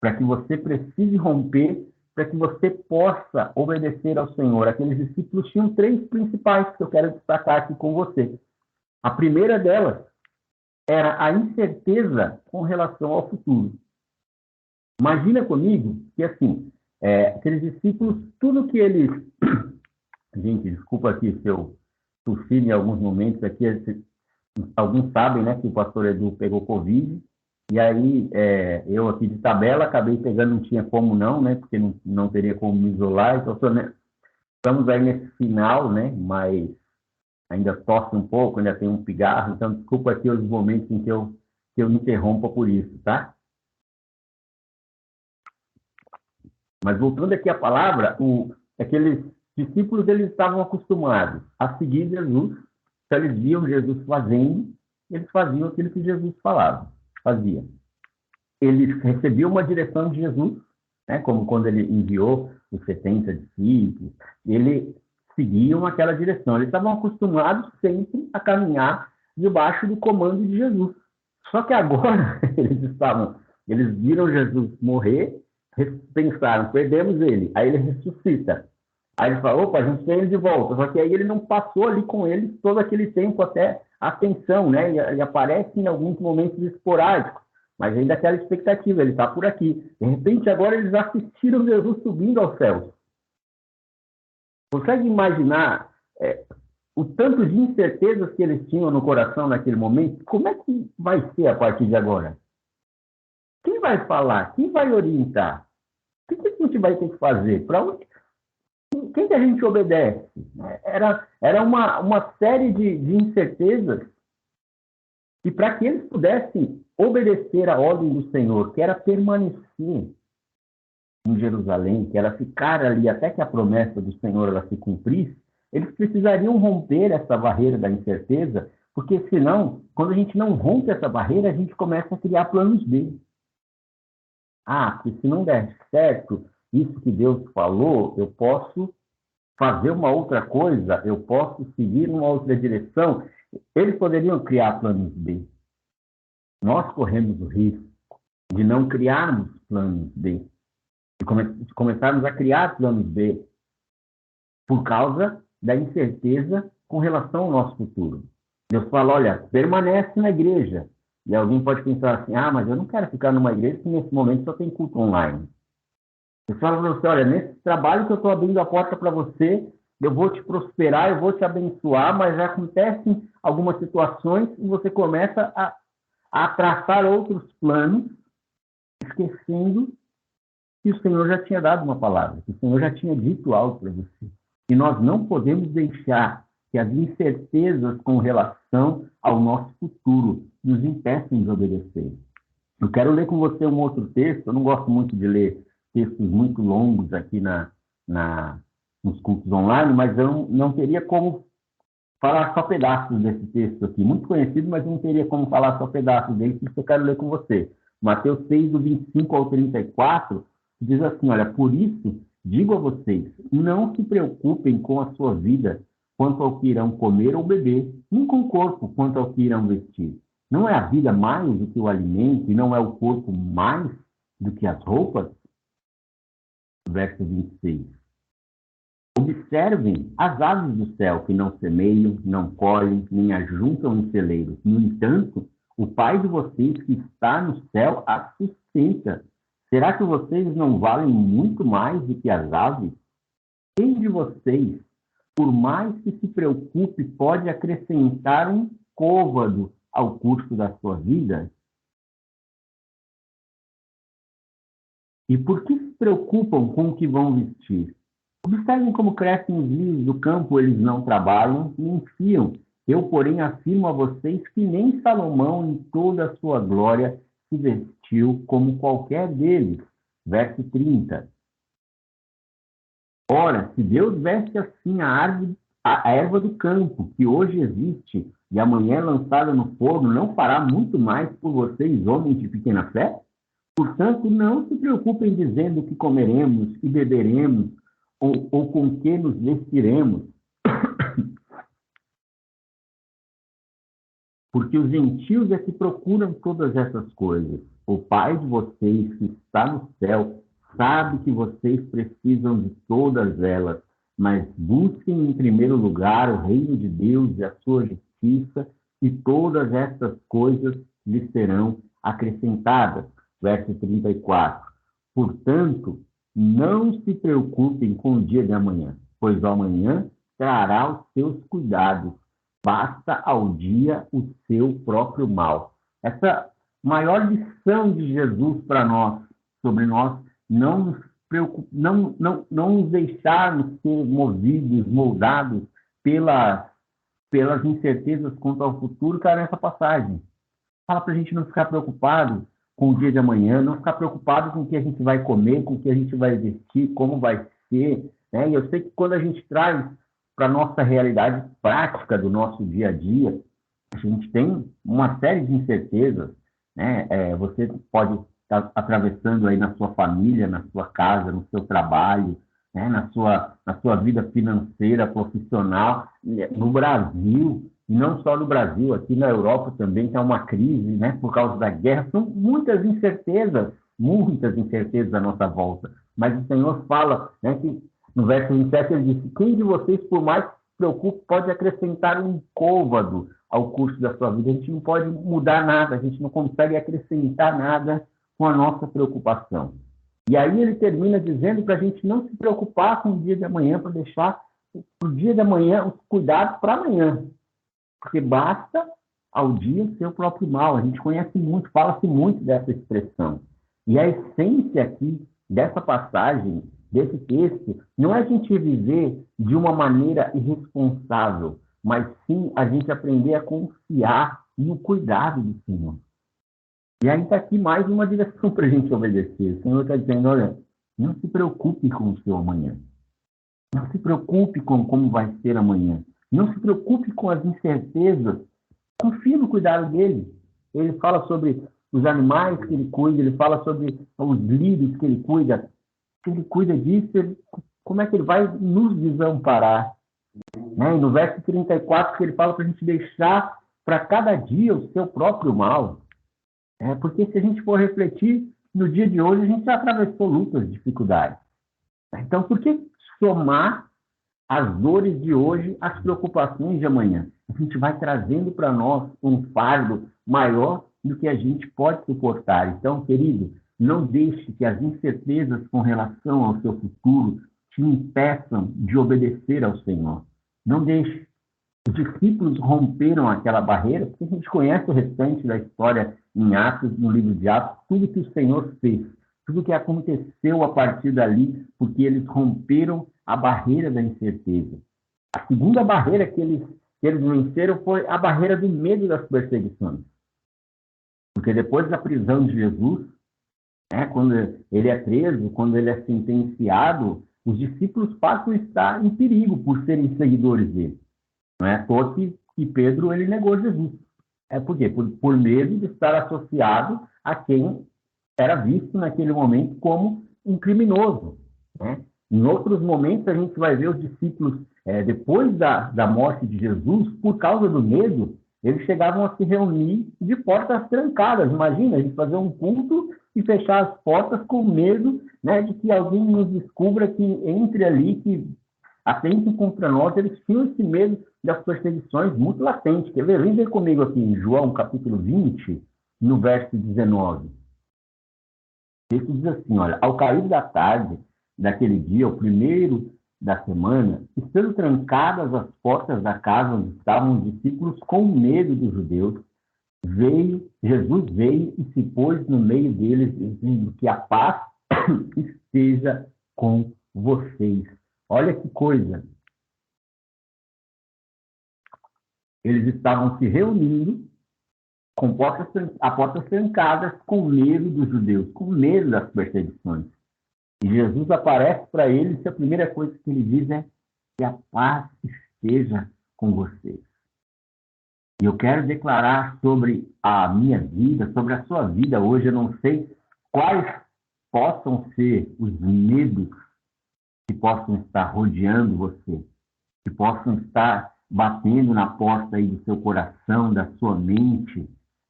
para que você precise romper, para que você possa obedecer ao Senhor. Aqueles discípulos tinham 3 principais que eu quero destacar aqui com você. A primeira delas era a incerteza com relação ao futuro. Imagina comigo que, assim, aqueles discípulos, tudo que eles... Gente, desculpa aqui se eu tossi em alguns momentos aqui. Alguns sabem, né, que o pastor Edu pegou Covid. E aí, eu aqui de tabela, acabei pegando, não tinha como não, né, porque não teria como me isolar. Então, estamos aí nesse final, né, mas ainda tosse um pouco, ainda tem um pigarro. Então, desculpa aqui os momentos em que eu me interrompa por isso, tá? Mas voltando aqui à palavra, aqueles discípulos, eles estavam acostumados a seguir Jesus. Então, eles viam Jesus fazendo, eles faziam aquilo que Jesus fazia. Eles recebiam uma direção de Jesus, né, como quando ele enviou os 70 discípulos, eles seguiam aquela direção. Eles estavam acostumados sempre a caminhar debaixo do comando de Jesus. Só que agora eles viram Jesus morrer, pensaram, perdemos ele. Aí ele ressuscita. Aí ele fala, opa, a gente tem ele de volta. Só que aí ele não passou ali com eles todo aquele tempo até a ascensão, né? E aparece em alguns momentos esporádicos. Mas ainda aquela expectativa, ele está por aqui. De repente, agora eles assistiram Jesus subindo aos céus. Consegue imaginar o tanto de incertezas que eles tinham no coração naquele momento? Como é que vai ser a partir de agora? Quem vai falar? Quem vai orientar? O que a gente vai ter que fazer? Para onde? Quem que a gente obedece? Era uma série de incertezas. E para que eles pudessem obedecer à ordem do Senhor, que era permanecer em Jerusalém, que era ficar ali até que a promessa do Senhor ela se cumprisse, eles precisariam romper essa barreira da incerteza, porque senão, quando a gente não rompe essa barreira, a gente começa a criar planos B. Porque se não der certo isso que Deus falou, eu posso fazer uma outra coisa, eu posso seguir uma outra direção. Eles poderiam criar planos B. Nós corremos o risco de não criarmos planos B, de começarmos a criar planos B por causa da incerteza com relação ao nosso futuro. Deus fala, olha, permanece na igreja. E alguém pode pensar assim, mas eu não quero ficar numa igreja que nesse momento só tem culto online. Eu falo para você, olha, nesse trabalho que eu estou abrindo a porta para você, eu vou te prosperar, eu vou te abençoar, mas já acontecem algumas situações e você começa a traçar outros planos, esquecendo que o Senhor já tinha dado uma palavra, que o Senhor já tinha dito algo para você. E nós não podemos deixar que as incertezas com relação ao nosso futuro nos impeçam de obedecer. Eu quero ler com você um outro texto, eu não gosto muito de ler textos muito longos aqui nos cultos online, mas eu não teria como falar só pedaços desse texto aqui. Muito conhecido, mas não teria como falar só pedaços dele, por isso eu quero ler com você. Mateus 6, do 25 ao 34, diz assim, olha, por isso, digo a vocês, não se preocupem com a sua vida, quanto ao que irão comer ou beber, nem com o corpo, quanto ao que irão vestir. Não é a vida mais do que o alimento, e não é o corpo mais do que as roupas? Verso 26. Observem as aves do céu, que não semeiam, não colhem, nem ajuntam em celeiros. No entanto, o Pai de vocês que está no céu as sustenta. Será que vocês não valem muito mais do que as aves? Quem de vocês, por mais que se preocupe, pode acrescentar um côvado ao curso da sua vida? E por que se preocupam com o que vão vestir? Observem como crescem os lírios do campo, eles não trabalham nem fiam. Eu, porém, afirmo a vocês que nem Salomão, em toda a sua glória, se vestiu como qualquer deles. Verso 30. Ora, se Deus veste assim a erva do campo, que hoje existe e amanhã é lançada no forno, não fará muito mais por vocês, homens de pequena fé? Portanto, não se preocupem dizendo que comeremos e beberemos, ou com que nos vestiremos. Porque os gentios é que procuram todas essas coisas. O Pai de vocês, que está no céu, sabe que vocês precisam de todas elas, mas busquem em primeiro lugar o reino de Deus e a sua justiça, e todas essas coisas lhes serão acrescentadas. Verso 34. Portanto, não se preocupem com o dia de amanhã, pois o amanhã trará os seus cuidados. Basta ao dia o seu próprio mal. Essa maior lição de Jesus para nós, sobre nós não nos deixarmos ser movidos, moldados pelas incertezas quanto ao futuro, cara, nessa passagem. Fala para a gente não ficar preocupado com o dia de amanhã, não ficar preocupado com o que a gente vai comer, com o que a gente vai vestir, como vai ser, né? E eu sei que quando a gente traz para a nossa realidade prática do nosso dia a dia, a gente tem uma série de incertezas, né? Você pode estar atravessando aí na sua família, na sua casa, no seu trabalho, né? na sua vida financeira, profissional, no Brasil, e não só no Brasil, aqui na Europa também tem uma crise, né, por causa da guerra. São muitas incertezas à nossa volta. Mas o Senhor fala, né, que no verso 27 ele disse, quem de vocês, por mais que se preocupe, pode acrescentar um côvado ao curso da sua vida? A gente não pode mudar nada, a gente não consegue acrescentar nada com a nossa preocupação. E aí ele termina dizendo para a gente não se preocupar com o dia de amanhã, para deixar o dia de amanhã, os cuidados para amanhã. Porque basta ao dia o seu próprio mal. A gente conhece muito, fala-se muito dessa expressão. E a essência aqui dessa passagem, desse texto, não é a gente viver de uma maneira irresponsável, mas sim a gente aprender a confiar no cuidado do Senhor. E aí está aqui mais uma direção para a gente obedecer. O Senhor está dizendo, olha, não se preocupe com o seu amanhã. Não se preocupe com como vai ser amanhã. Não se preocupe com as incertezas. Confie no cuidado dele. Ele fala sobre os animais que ele cuida, ele fala sobre os lírios que ele cuida. Se ele cuida disso, como é que ele vai nos desamparar? Né? E no verso 34, que ele fala para a gente deixar para cada dia o seu próprio mal. Porque se a gente for refletir, no dia de hoje a gente já atravessou lutas, dificuldades. Então, por que somar as dores de hoje às preocupações de amanhã? A gente vai trazendo para nós um fardo maior do que a gente pode suportar. Então, querido, não deixe que as incertezas com relação ao seu futuro te impeçam de obedecer ao Senhor. Não deixe. Os discípulos romperam aquela barreira, porque a gente conhece o restante da história em Atos, no livro de Atos, tudo que o Senhor fez, tudo que aconteceu a partir dali, porque eles romperam a barreira da incerteza. A segunda barreira que eles venceram foi a barreira do medo das perseguições. Porque depois da prisão de Jesus, quando ele é preso, quando ele é sentenciado, os discípulos passam a estar em perigo por serem seguidores dele. Não é à toa que Pedro ele negou Jesus. Por quê? Por medo de estar associado a quem era visto naquele momento como um criminoso. Né? Em outros momentos, a gente vai ver os discípulos, depois da morte de Jesus, por causa do medo, eles chegavam a se reunir de portas trancadas. Imagina, a gente fazer um culto e fechar as portas com medo, né, de que alguém nos descubra, que entre ali, que atente contra nós. Eles tinham esse medo das perseguições muito latente. Quer ver? Vem ver comigo aqui em João, capítulo 20, no verso 19. Ele diz assim, olha, ao cair da tarde daquele dia, o primeiro da semana, estando trancadas as portas da casa onde estavam os discípulos com medo dos judeus, Jesus veio e se pôs no meio deles, dizendo que a paz esteja com vocês. Olha que coisa. Eles estavam se reunindo com a portas trancadas, com medo dos judeus, com medo das perseguições. E Jesus aparece para eles e a primeira coisa que ele diz é que a paz esteja com vocês. E eu quero declarar sobre a minha vida, sobre a sua vida hoje. Eu não sei quais possam ser os medos que possam estar rodeando você, que possam estar batendo na porta aí do seu coração, da sua mente.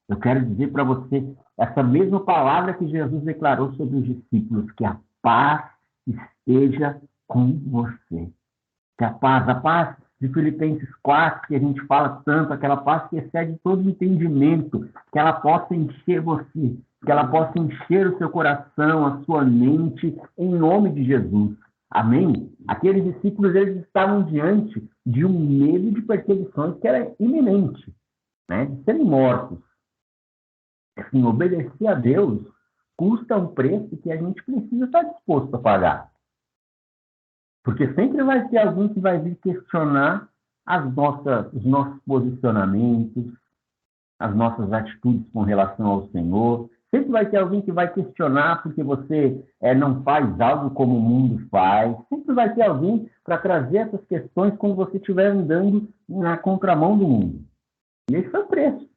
Eu quero dizer para você essa mesma palavra que Jesus declarou sobre os discípulos, que a paz esteja com você. Que a paz de Filipenses 4, que a gente fala tanto, aquela paz que excede todo entendimento, que ela possa encher você, que ela possa encher o seu coração, a sua mente, em nome de Jesus. Amém? Aqueles discípulos, eles estavam diante de um medo de perseguições que era iminente, né? De serem mortos. Assim, obedecer a Deus custa um preço que a gente precisa estar disposto a pagar. Porque sempre vai ter alguém que vai vir questionar os nossos posicionamentos, as nossas atitudes com relação ao Senhor. Sempre vai ter alguém que vai questionar porque você não faz algo como o mundo faz. Sempre vai ter alguém para trazer essas questões quando você estiver andando na contramão do mundo. E esse é o preço.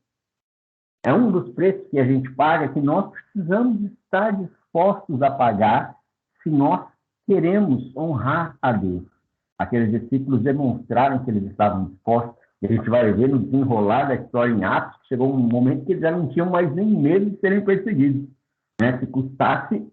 É um dos preços que a gente paga, que nós precisamos estar dispostos a pagar se nós queremos honrar a Deus. Aqueles discípulos demonstraram que eles estavam dispostos. E a gente vai ver no desenrolar da história em Atos, que chegou um momento que eles já não tinham mais nem medo de serem perseguidos. Né? Se custasse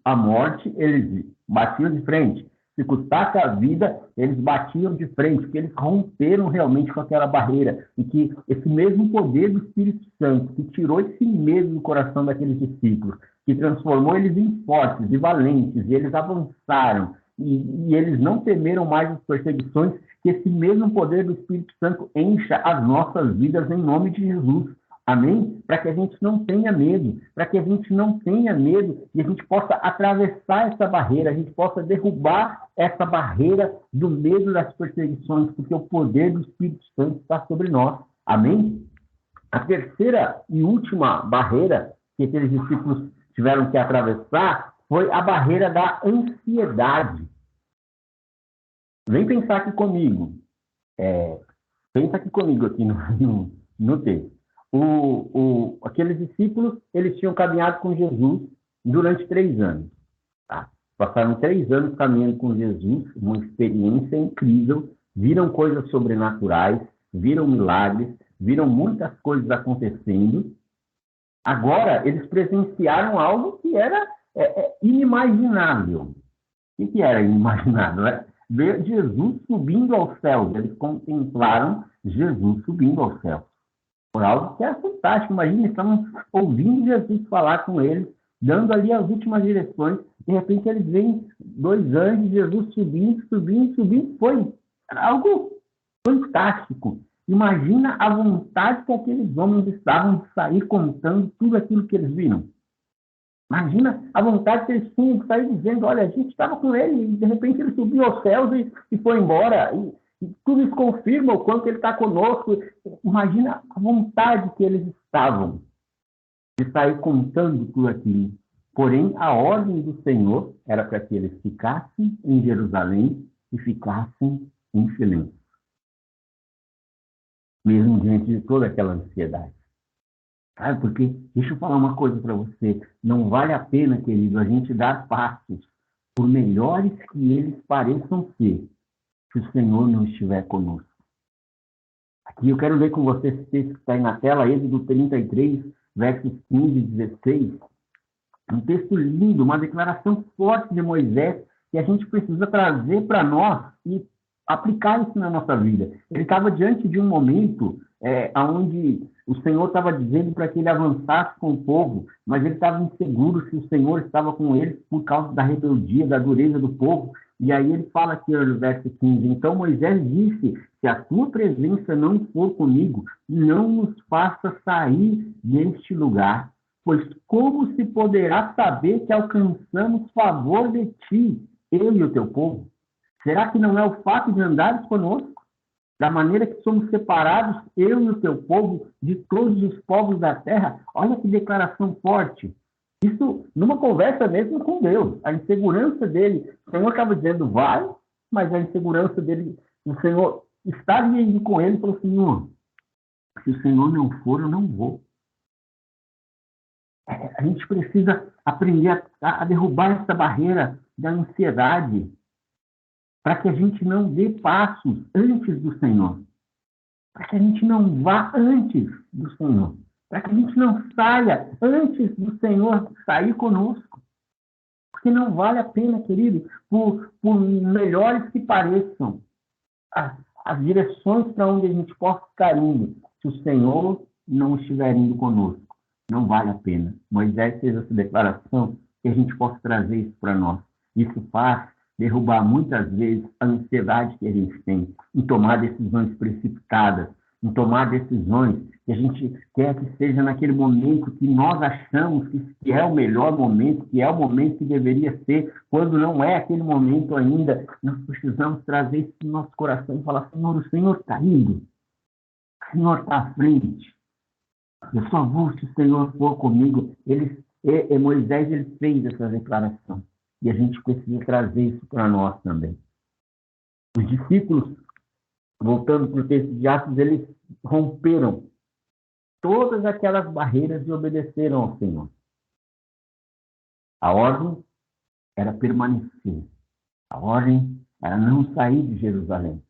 a morte, eles batiam de frente. Se custasse a vida, eles batiam de frente, porque eles romperam realmente com aquela barreira. E que esse mesmo poder do Espírito Santo, que tirou esse medo do coração daqueles discípulos, que transformou eles em fortes e valentes, e eles avançaram, e eles não temeram mais as perseguições, que esse mesmo poder do Espírito Santo encha as nossas vidas em nome de Jesus. Amém? Para que a gente não tenha medo, para que a gente não tenha medo e a gente possa atravessar essa barreira, a gente possa derrubar essa barreira do medo das perseguições, porque o poder do Espírito Santo está sobre nós. Amém? A terceira e última barreira que aqueles discípulos tiveram que atravessar foi a barreira da ansiedade. Vem pensar aqui comigo. Pensa aqui comigo aqui no texto. Aqueles discípulos, eles tinham caminhado com Jesus durante 3 anos. Tá? passaram 3 anos caminhando com Jesus, uma experiência incrível, viram coisas sobrenaturais, viram milagres, viram muitas coisas acontecendo. Agora, eles presenciaram algo que era inimaginável. O que era inimaginável? Né? Ver Jesus subindo aos céus. Eles contemplaram Jesus subindo aos céus. Por algo que era fantástico. Imagina, estavam ouvindo Jesus falar com eles, dando ali as últimas direções. De repente, eles veem 2 anjos, Jesus subindo. Foi algo fantástico. Imagina a vontade que aqueles homens estavam de sair contando tudo aquilo que eles viram. Imagina a vontade que eles tinham de sair dizendo, olha, a gente estava com ele e de repente ele subiu aos céus e foi embora. E tudo isso confirma o quanto ele está conosco. Imagina a vontade que eles estavam de sair contando tudo aquilo. Porém, a ordem do Senhor era para que eles ficassem em Jerusalém e ficassem em silêncio. Mesmo diante de toda aquela ansiedade. Sabe, porque, deixa eu falar uma coisa para você, não vale a pena, querido, a gente dar passos, por melhores que eles pareçam ser, se o Senhor não estiver conosco. Aqui eu quero ler com você esse texto que está aí na tela, Êxodo 33, versos 15 e 16. Um texto lindo, uma declaração forte de Moisés, que a gente precisa trazer para nós e aplicar isso na nossa vida. Ele estava diante de um momento onde o Senhor estava dizendo para que ele avançasse com o povo, mas ele estava inseguro se o Senhor estava com ele por causa da rebeldia, da dureza do povo. E aí ele fala aqui no verso 15, então Moisés disse, se a tua presença não for comigo, não nos faça sair deste lugar, pois como se poderá saber que alcançamos favor de ti, eu e o teu povo? Será que não é o fato de andares conosco? Da maneira que somos separados, eu e o teu povo, de todos os povos da terra? Olha que declaração forte. Isso numa conversa mesmo com Deus. A insegurança dele, o Senhor estava dizendo, vai, mas a insegurança dele, o Senhor estava indo com ele e falou, Senhor, se o Senhor não for, eu não vou. A gente precisa aprender a derrubar essa barreira da ansiedade, para que a gente não dê passos antes do Senhor, para que a gente não vá antes do Senhor, para que a gente não saia antes do Senhor sair conosco, porque não vale a pena, querido, por melhores que pareçam, as direções para onde a gente possa estar indo, se o Senhor não estiver indo conosco, não vale a pena. Moisés fez essa declaração, que a gente possa trazer isso para nós. Isso faz derrubar muitas vezes a ansiedade que a gente tem em tomar decisões precipitadas, em tomar decisões que a gente quer que seja naquele momento que nós achamos que é o melhor momento, que é o momento que deveria ser, quando não é aquele momento ainda. Nós precisamos trazer isso no nosso coração e falar, Senhor, o Senhor está indo, o Senhor está à frente, eu só vou se o Senhor for comigo. Moisés ele fez essa declaração. E a gente precisa trazer isso para nós também. Os discípulos, voltando para o texto de Atos, eles romperam todas aquelas barreiras e obedeceram ao Senhor. A ordem era permanecer. A ordem era não sair de Jerusalém.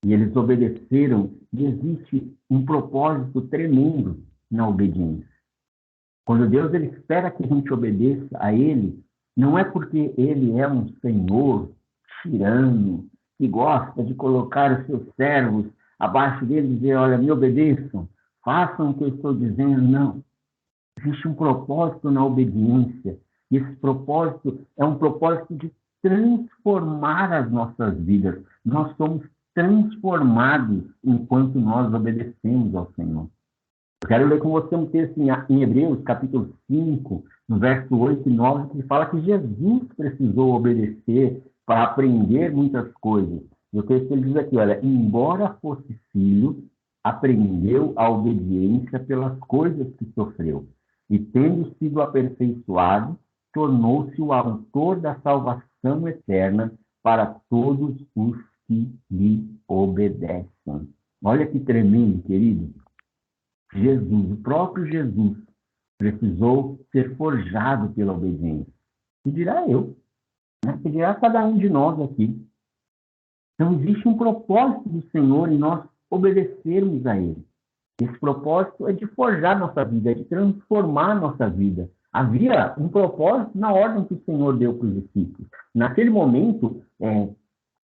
E eles obedeceram. E existe um propósito tremendo na obediência. Quando Deus ele espera que a gente obedeça a Ele, não é porque ele é um senhor tirano, que gosta de colocar os seus servos abaixo dele e dizer, olha, me obedeçam, façam o que eu estou dizendo. Não. Existe um propósito na obediência. E esse propósito é um propósito de transformar as nossas vidas. Nós somos transformados enquanto nós obedecemos ao Senhor. Eu quero ler com você um texto em Hebreus, capítulo 5, no verso 8 e 9, que fala que Jesus precisou obedecer para aprender muitas coisas. E o texto ele diz aqui, olha, embora fosse filho, aprendeu a obediência pelas coisas que sofreu. E tendo sido aperfeiçoado, tornou-se o autor da salvação eterna para todos os que lhe obedecem. Olha que tremendo, querido. Jesus, o próprio Jesus, precisou ser forjado pela obediência. E dirá eu. né? Que dirá cada um de nós aqui. Então, existe um propósito do Senhor em nós obedecermos a Ele. Esse propósito é de forjar nossa vida, é de transformar nossa vida. Havia um propósito na ordem que o Senhor deu para os discípulos. Naquele momento,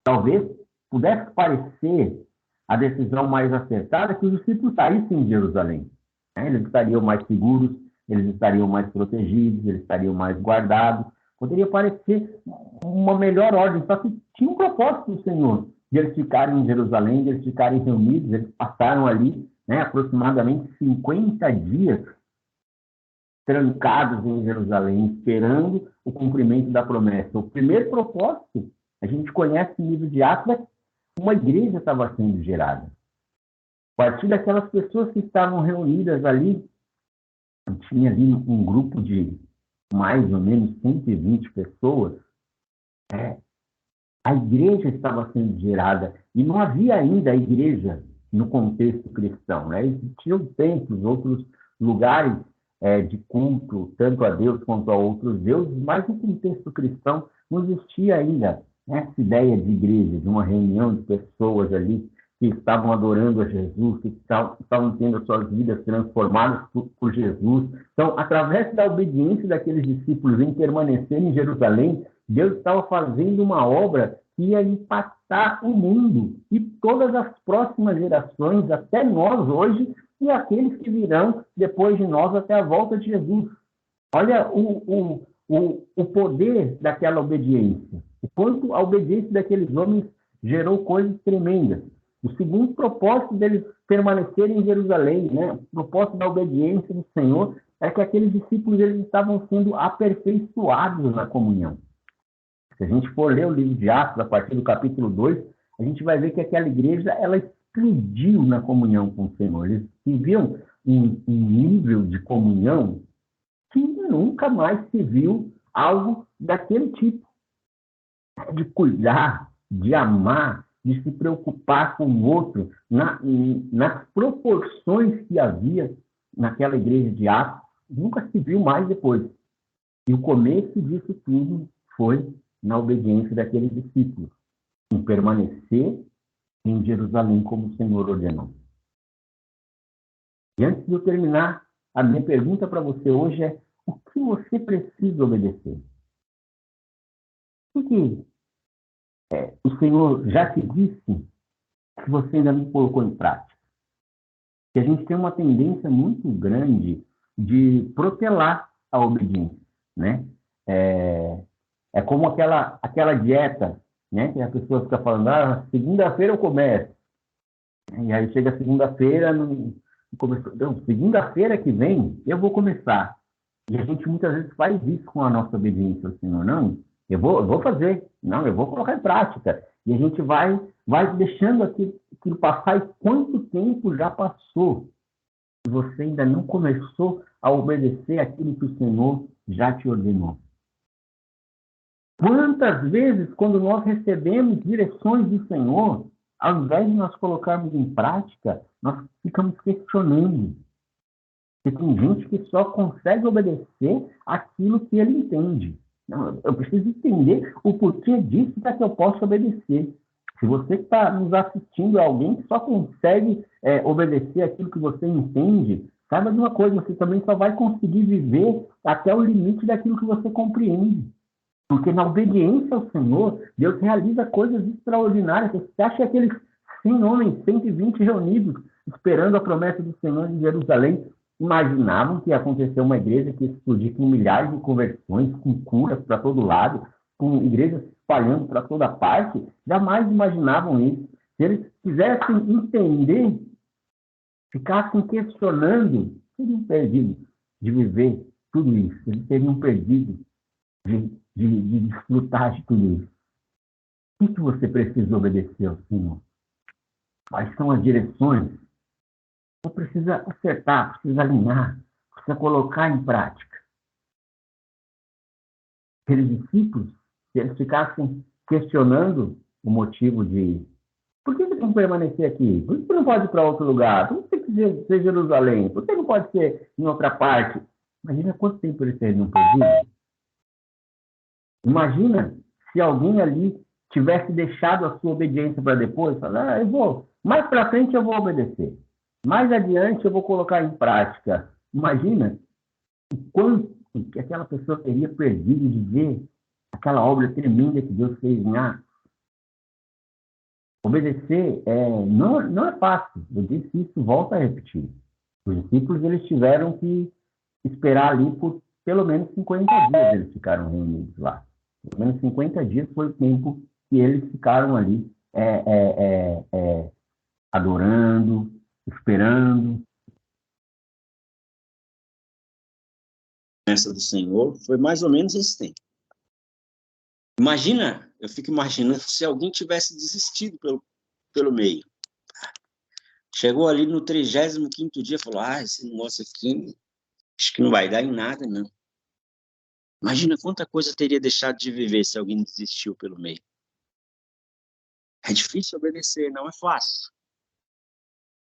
talvez pudesse parecer a decisão mais acertada que os discípulos saíssem de Jerusalém. Eles estariam mais seguros, eles estariam mais protegidos, eles estariam mais guardados. Poderia parecer uma melhor ordem, só que tinha um propósito do Senhor, de eles ficarem em Jerusalém, de eles ficarem reunidos. Eles passaram ali, aproximadamente 50 dias trancados em Jerusalém, esperando o cumprimento da promessa. O primeiro propósito, a gente conhece no livro de Atos, uma igreja estava sendo gerada. A partir daquelas pessoas que estavam reunidas ali, tinha ali um grupo de mais ou menos 120 pessoas, a igreja estava sendo gerada, e não havia ainda a igreja no contexto cristão, né? Existiam templos, outros lugares de culto, tanto a Deus quanto a outros deuses, mas no contexto cristão não existia ainda essa ideia de igreja, de uma reunião de pessoas ali que estavam adorando a Jesus, que estavam tendo as suas vidas transformadas por Jesus. Então, através da obediência daqueles discípulos em permanecer em Jerusalém, Deus estava fazendo uma obra que ia impactar o mundo e todas as próximas gerações, até nós hoje, e aqueles que virão depois de nós até a volta de Jesus. Olha o poder daquela obediência, o quanto a obediência daqueles homens gerou coisas tremendas. O segundo propósito deles permanecerem em Jerusalém, o propósito da obediência do Senhor, é que aqueles discípulos eles estavam sendo aperfeiçoados na comunhão. Se a gente for ler o livro de Atos, a partir do capítulo 2, a gente vai ver que aquela igreja ela explodiu na comunhão com o Senhor. Eles viviam um nível de comunhão que nunca mais se viu algo daquele tipo. De cuidar, de amar, de se preocupar com o outro, nas proporções que havia naquela igreja de Atos, nunca se viu mais depois. E o começo disso tudo foi na obediência daqueles discípulos, em permanecer em Jerusalém como o Senhor ordenou. E antes de eu terminar, a minha pergunta para você hoje é: o que você precisa obedecer? O que o Senhor já te disse que você ainda não colocou em prática? Que a gente tem uma tendência muito grande de protelar a obediência, né? É como aquela dieta, né? Que a pessoa fica falando, segunda-feira eu começo. E aí chega segunda-feira, não começou. Então, segunda-feira que vem eu vou começar. E a gente muitas vezes faz isso com a nossa obediência ao Senhor. Não, eu vou fazer. Não, eu vou colocar em prática. E a gente vai deixando aquilo passar. E quanto tempo já passou? E você ainda não começou a obedecer aquilo que o Senhor já te ordenou. Quantas vezes, quando nós recebemos direções do Senhor, ao invés de nós colocarmos em prática, nós ficamos questionando. Porque tem gente que só consegue obedecer aquilo que ele entende. Não, eu preciso entender o porquê disso para que eu possa obedecer. Se você que está nos assistindo é alguém que só consegue obedecer aquilo que você entende, saiba de uma coisa, você também só vai conseguir viver até o limite daquilo que você compreende. Porque na obediência ao Senhor, Deus realiza coisas extraordinárias. Você acha que aqueles 100 homens, 120 reunidos, esperando a promessa do Senhor em Jerusalém, imaginavam que ia acontecer uma igreja que ia explodir com milhares de conversões, com curas para todo lado, com igrejas se espalhando para toda parte? Jamais imaginavam isso. Se eles quisessem entender, ficassem questionando, teriam perdido de viver tudo isso. Eles teriam perdido de desfrutar de tudo isso. O que você precisa obedecer ao Senhor? Quais são as direções? Você precisa acertar, precisa alinhar, precisa colocar em prática. Aqueles discípulos, se eles ficassem questionando o motivo de por que você tem que permanecer aqui? Por que você não pode ir para outro lugar? Por que você tem que ser Jerusalém? Por que não pode ser em outra parte? Imagina quanto tempo eles teriam perdido. Imagina se alguém ali tivesse deixado a sua obediência para depois, falar, eu vou, mais para frente eu vou obedecer, mais adiante eu vou colocar em prática. Imagina o quanto que aquela pessoa teria perdido de ver aquela obra tremenda que Deus fez em Atos. Obedecer não é fácil. Eu disse isso, volto a repetir. Os discípulos eles tiveram que esperar ali por pelo menos 50 dias, eles ficaram reunidos lá. Pelo menos 50 dias foi o tempo que eles ficaram ali adorando, esperando. Essa do Senhor foi mais ou menos esse tempo. Imagina, eu fico imaginando se alguém tivesse desistido pelo meio. Chegou ali no 35º dia, falou, esse negócio aqui, acho que não vai dar em nada, não. Imagina quanta coisa teria deixado de viver se alguém desistiu pelo meio. É difícil obedecer, não é fácil.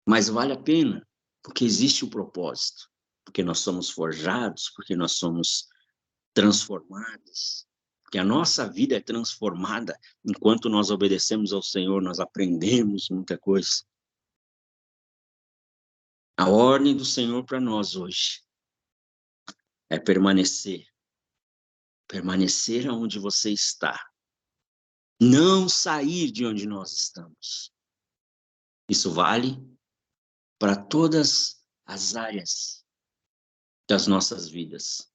Mas vale a pena, porque existe um propósito. Porque nós somos forjados, porque nós somos transformados. Porque a nossa vida é transformada. Enquanto nós obedecemos ao Senhor, nós aprendemos muita coisa. A ordem do Senhor para nós hoje é permanecer. Permanecer onde você está. Não sair de onde nós estamos. Isso vale para todas as áreas das nossas vidas.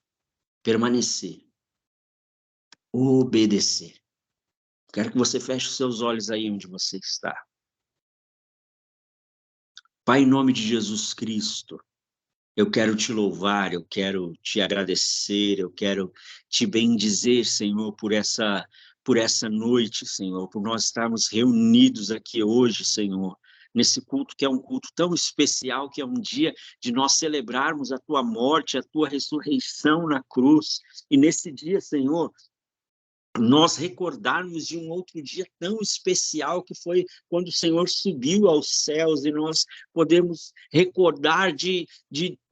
Permanecer. Obedecer. Quero que você feche os seus olhos aí onde você está. Pai, em nome de Jesus Cristo, eu quero te louvar, eu quero te agradecer, eu quero te bendizer, Senhor, por essa noite, Senhor, por nós estarmos reunidos aqui hoje, Senhor, nesse culto que é um culto tão especial, que é um dia de nós celebrarmos a tua morte, a tua ressurreição na cruz. E nesse dia, Senhor, nós recordarmos de um outro dia tão especial que foi quando o Senhor subiu aos céus, e nós podemos recordar de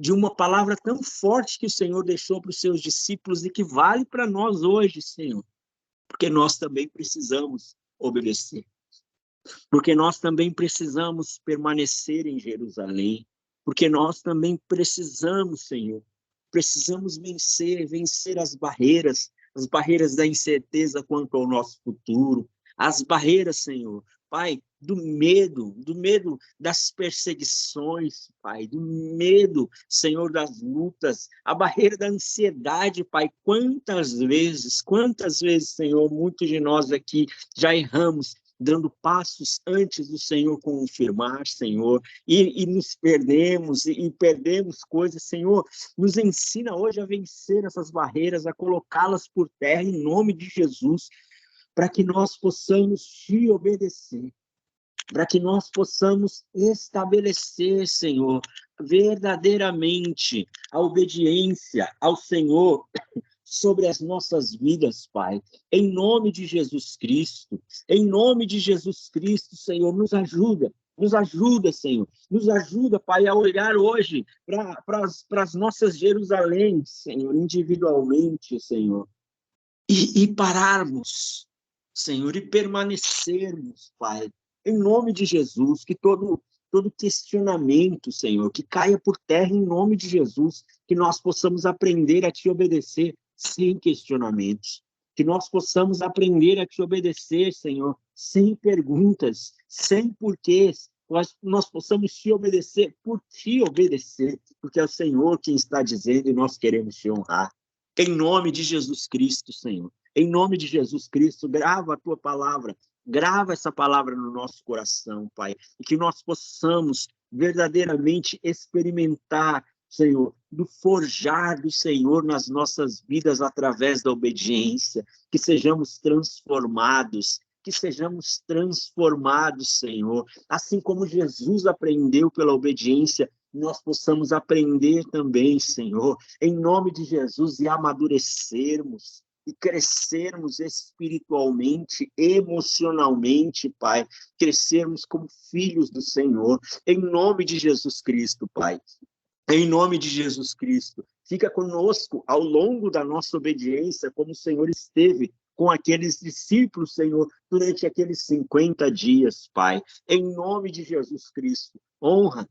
uma palavra tão forte que o Senhor deixou para os seus discípulos e que vale para nós hoje, Senhor, porque nós também precisamos obedecer, porque nós também precisamos permanecer em Jerusalém, porque nós também precisamos, Senhor, precisamos vencer as barreiras da incerteza quanto ao nosso futuro, as barreiras, Senhor, Pai, do medo das perseguições, Pai, do medo, Senhor, das lutas, a barreira da ansiedade, Pai. Quantas vezes, Senhor, muitos de nós aqui já erramos, dando passos antes do Senhor confirmar, Senhor, e nos perdemos, e perdemos coisas. Senhor, nos ensina hoje a vencer essas barreiras, a colocá-las por terra, em nome de Jesus, para que nós possamos te obedecer, para que nós possamos estabelecer, Senhor, verdadeiramente a obediência ao Senhor sobre as nossas vidas, Pai, em nome de Jesus Cristo, Senhor, nos ajuda, Senhor, nos ajuda, Pai, a olhar hoje para as nossas Jerusalém, Senhor, individualmente, Senhor, e pararmos, Senhor, e permanecermos, Pai, em nome de Jesus, que todo questionamento, Senhor, que caia por terra em nome de Jesus, que nós possamos aprender a te obedecer sem questionamentos, que nós possamos aprender a te obedecer, Senhor, sem perguntas, sem porquês, nós possamos te obedecer por te obedecer, porque é o Senhor quem está dizendo e nós queremos te honrar. Em nome de Jesus Cristo, Senhor, em nome de Jesus Cristo, grava a tua palavra, grava essa palavra no nosso coração, Pai, e que nós possamos verdadeiramente experimentar, Senhor, do forjar do Senhor nas nossas vidas através da obediência, que sejamos transformados, Senhor, assim como Jesus aprendeu pela obediência, nós possamos aprender também, Senhor, em nome de Jesus, e amadurecermos, e crescermos espiritualmente, emocionalmente, Pai, crescermos como filhos do Senhor, em nome de Jesus Cristo, Pai. Em nome de Jesus Cristo, fica conosco ao longo da nossa obediência, como o Senhor esteve com aqueles discípulos, Senhor, durante aqueles 50 dias, Pai. Em nome de Jesus Cristo, honra,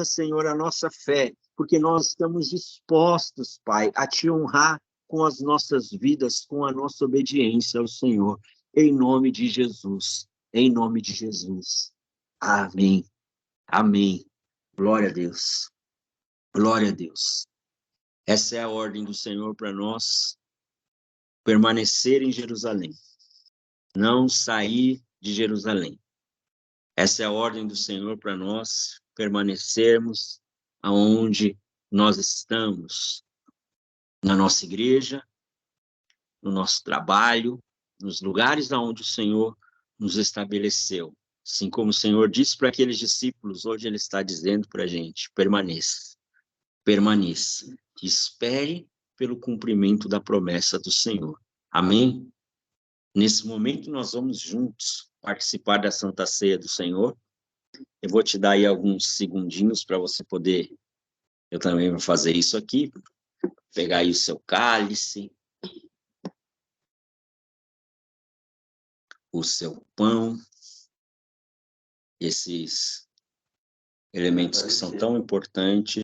Senhor, a nossa fé, porque nós estamos dispostos, Pai, a te honrar com as nossas vidas, com a nossa obediência ao Senhor. Em nome de Jesus. Em nome de Jesus. Amém. Amém. Glória a Deus. Glória a Deus. Essa é a ordem do Senhor para nós, permanecer em Jerusalém, não sair de Jerusalém. Essa é a ordem do Senhor para nós, permanecermos aonde nós estamos, na nossa igreja, no nosso trabalho, nos lugares aonde o Senhor nos estabeleceu. Assim como o Senhor disse para aqueles discípulos, hoje Ele está dizendo para a gente, permaneça, permaneça, espere pelo cumprimento da promessa do Senhor. Amém? Nesse momento nós vamos juntos participar da Santa Ceia do Senhor. Eu vou te dar aí alguns segundinhos para você poder, eu também vou fazer isso aqui, pegar aí o seu cálice, o seu pão, esses elementos que são tão importantes.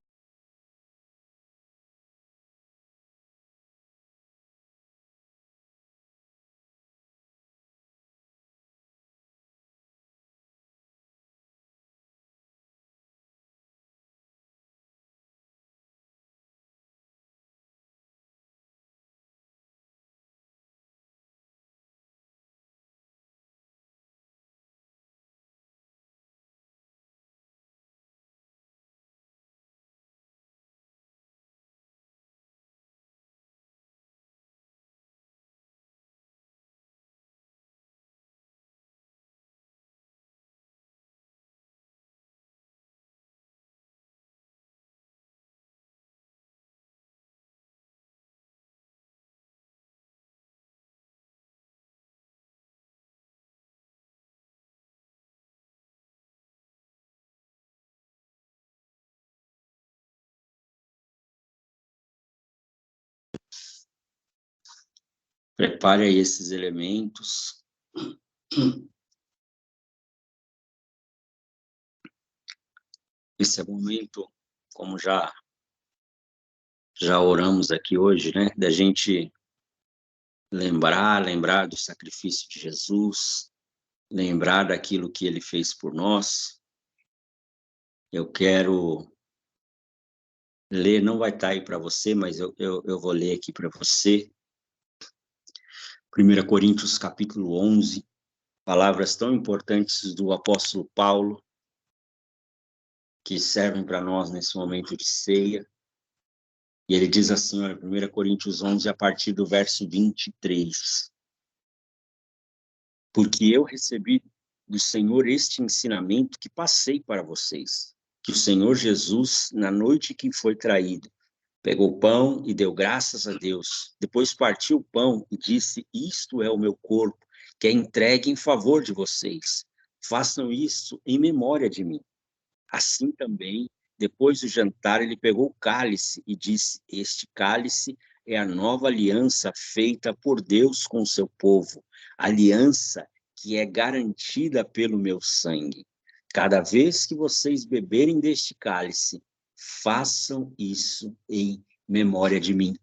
Prepare aí esses elementos. Esse é o momento, como já oramos aqui hoje, né? Da gente lembrar do sacrifício de Jesus, lembrar daquilo que Ele fez por nós. Eu quero ler, não vai estar aí para você, mas eu vou ler aqui para você. 1 Coríntios capítulo 11, palavras tão importantes do apóstolo Paulo, que servem para nós nesse momento de ceia. E ele diz assim, olha, 1 Coríntios 11, a partir do verso 23. Porque eu recebi do Senhor este ensinamento que passei para vocês, que o Senhor Jesus, na noite que foi traído, pegou o pão e deu graças a Deus. Depois partiu o pão e disse, isto é o meu corpo, que é entregue em favor de vocês. Façam isso em memória de mim. Assim também, depois do jantar, ele pegou o cálice e disse, este cálice é a nova aliança feita por Deus com o seu povo, aliança que é garantida pelo meu sangue. Cada vez que vocês beberem deste cálice, façam isso em memória de mim.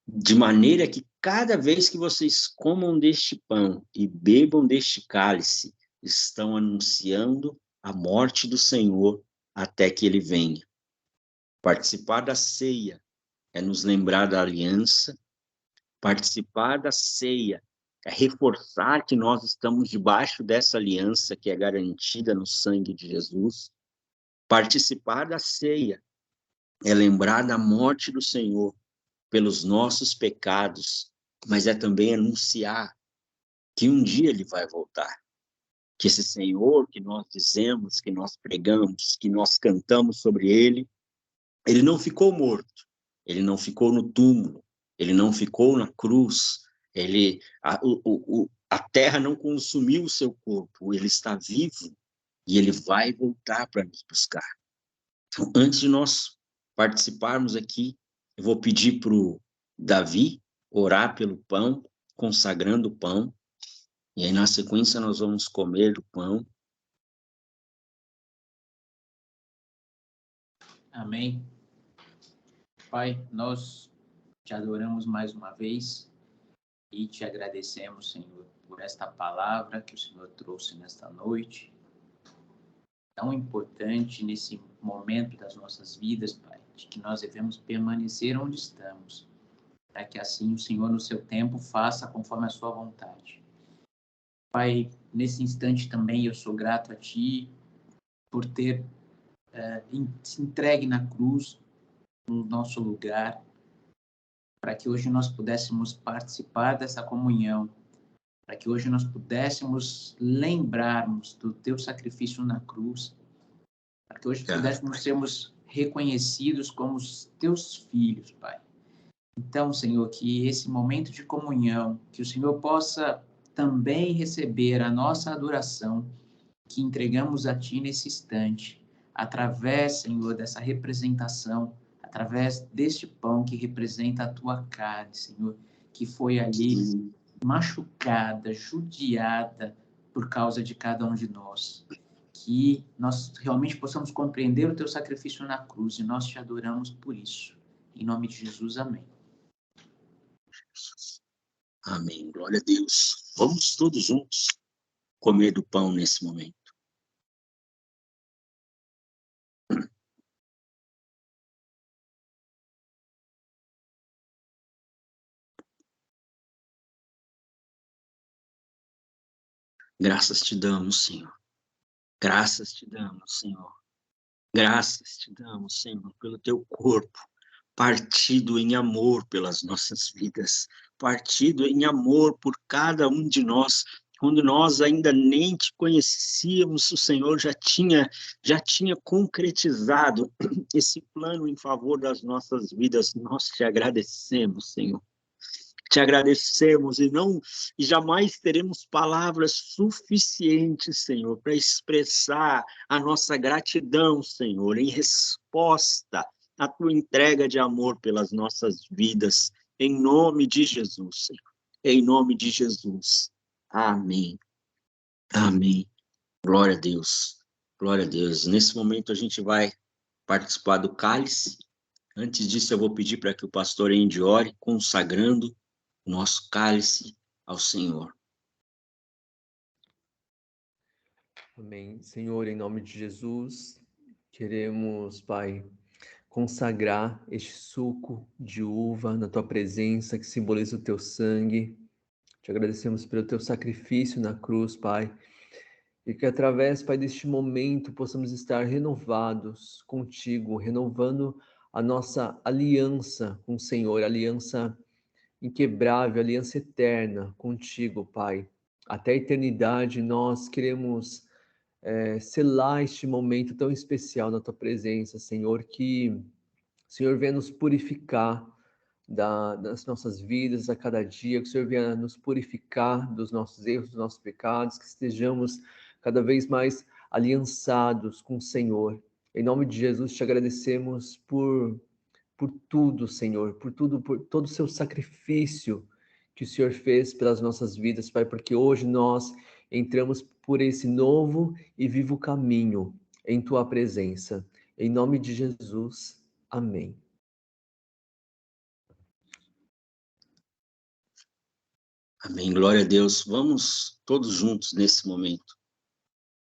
De maneira que cada vez que vocês comam deste pão e bebam deste cálice, estão anunciando a morte do Senhor até que ele venha. Participar da ceia é nos lembrar da aliança. Participar da ceia é reforçar que nós estamos debaixo dessa aliança que é garantida no sangue de Jesus. Participar da ceia é lembrar da morte do Senhor pelos nossos pecados, mas é também anunciar que um dia ele vai voltar. Que esse Senhor que nós dizemos, que nós pregamos, que nós cantamos sobre ele não ficou morto, ele não ficou no túmulo, ele não ficou na cruz, a terra não consumiu o seu corpo, ele está vivo e ele vai voltar para nos buscar. Então, antes de nós participarmos aqui, eu vou pedir para o Davi orar pelo pão, consagrando o pão. E aí, na sequência, nós vamos comer o pão. Amém. Pai, nós te adoramos mais uma vez e te agradecemos, Senhor, por esta palavra que o Senhor trouxe nesta noite. Tão importante nesse momento das nossas vidas, Pai, de que nós devemos permanecer onde estamos, para que assim o Senhor, no seu tempo, faça conforme a sua vontade. Pai, nesse instante também eu sou grato a Ti por ter se entregue na cruz, no nosso lugar, para que hoje nós pudéssemos participar dessa comunhão, para que hoje nós pudéssemos lembrarmos do Teu sacrifício na cruz, para que hoje pudéssemos sermos reconhecidos como os Teus filhos, Pai. Então, Senhor, que esse momento de comunhão, que o Senhor possa também receber a nossa adoração, que entregamos a Ti nesse instante, através, Senhor, dessa representação, através deste pão que representa a Tua carne, Senhor, que foi ali machucada, judiada por causa de cada um de nós. Que nós realmente possamos compreender o Teu sacrifício na cruz e nós Te adoramos por isso. Em nome de Jesus, amém. Amém. Glória a Deus. Vamos todos juntos comer do pão nesse momento. Graças te damos, Senhor. Graças te damos, Senhor. Graças te damos, Senhor, pelo teu corpo, partido em amor pelas nossas vidas, partido em amor por cada um de nós. Quando nós ainda nem te conhecíamos, o Senhor já tinha concretizado esse plano em favor das nossas vidas. Nós te agradecemos, Senhor. Te agradecemos e jamais teremos palavras suficientes, Senhor, para expressar a nossa gratidão, Senhor, em resposta à tua entrega de amor pelas nossas vidas, em nome de Jesus, Senhor. Em nome de Jesus. Amém. Amém. Glória a Deus. Glória a Deus. Nesse momento a gente vai participar do cálice. Antes disso, eu vou pedir para que o pastor Andy ore, consagrando nosso cálice ao Senhor. Amém. Senhor, em nome de Jesus, queremos, Pai, consagrar este suco de uva na Tua presença, que simboliza o Teu sangue. Te agradecemos pelo Teu sacrifício na cruz, Pai, e que através, Pai, deste momento possamos estar renovados contigo, renovando a nossa aliança com o Senhor, aliança inquebrável, aliança eterna contigo, Pai. Até a eternidade nós queremos selar este momento tão especial na Tua presença, Senhor, que o Senhor venha nos purificar das nossas vidas a cada dia, que o Senhor venha nos purificar dos nossos erros, dos nossos pecados, que estejamos cada vez mais aliançados com o Senhor. Em nome de Jesus, te agradecemos por tudo, Senhor, por tudo, por todo o seu sacrifício que o Senhor fez pelas nossas vidas, Pai, porque hoje nós entramos por esse novo e vivo caminho em Tua presença. Em nome de Jesus, amém. Amém, glória a Deus. Vamos todos juntos nesse momento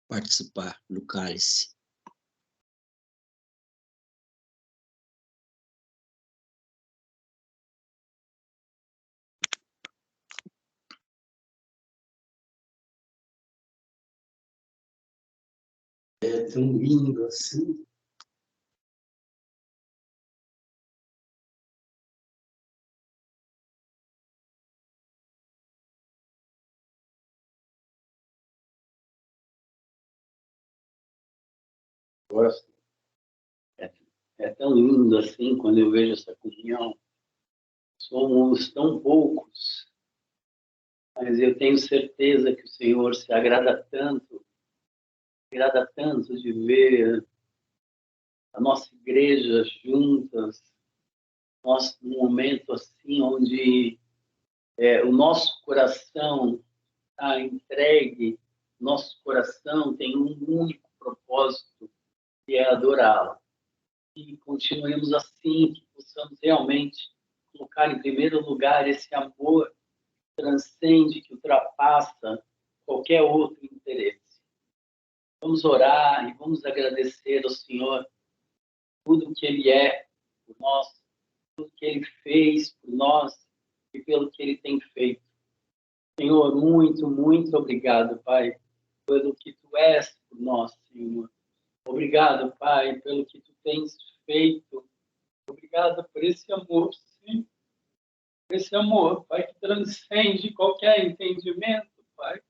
participar do cálice. É tão lindo assim. Gosto. É tão lindo assim quando eu vejo essa comunhão. Somos tão poucos, mas eu tenho certeza que o Senhor se agrada tanto de ver a nossa igreja juntas, num momento assim onde O nosso coração está entregue, nosso coração tem um único propósito, que é adorá-lo. E continuemos assim, que possamos realmente colocar em primeiro lugar esse amor que transcende, que ultrapassa qualquer outro interesse. Vamos orar e vamos agradecer ao Senhor tudo que Ele é por nós, tudo que Ele fez por nós e pelo que Ele tem feito. Senhor, muito, muito obrigado, Pai, pelo que Tu és por nós, Senhor. Obrigado, Pai, pelo que Tu tens feito. Obrigado por esse amor, sim. Esse amor, Pai, que transcende qualquer entendimento, Pai.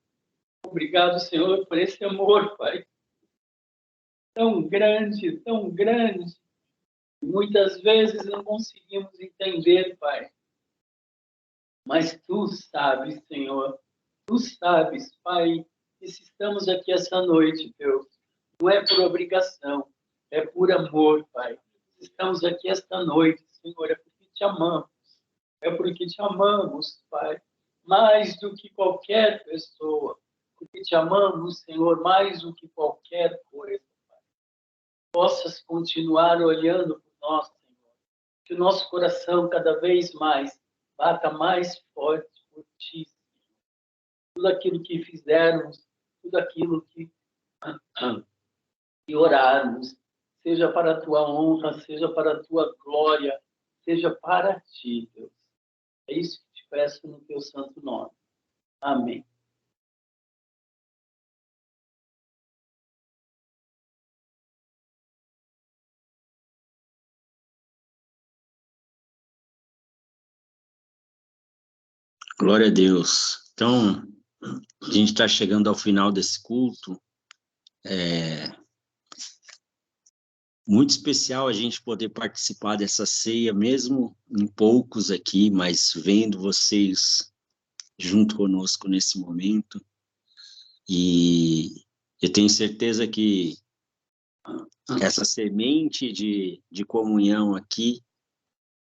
Obrigado, Senhor, por esse amor, Pai. Tão grande, tão grande. Muitas vezes não conseguimos entender, Pai. Mas Tu sabes, Senhor. Tu sabes, Pai, que se estamos aqui essa noite, Deus, não é por obrigação, é por amor, Pai. Estamos aqui esta noite, Senhor, é porque Te amamos. É porque Te amamos, Pai, mais do que qualquer pessoa. Porque Te amamos, Senhor, mais do que qualquer coisa, Pai. Possas continuar olhando por nós, Senhor. Que o nosso coração cada vez mais bata mais forte por Ti, Senhor. Tudo aquilo que fizermos, tudo aquilo que orarmos, seja para a Tua honra, seja para a Tua glória, seja para Ti, Deus. É isso que Te peço no Teu santo nome. Amém. Glória a Deus. Então, a gente está chegando ao final desse culto. Muito especial a gente poder participar dessa ceia, mesmo em poucos aqui, mas vendo vocês junto conosco nesse momento. E eu tenho certeza que essa semente de comunhão aqui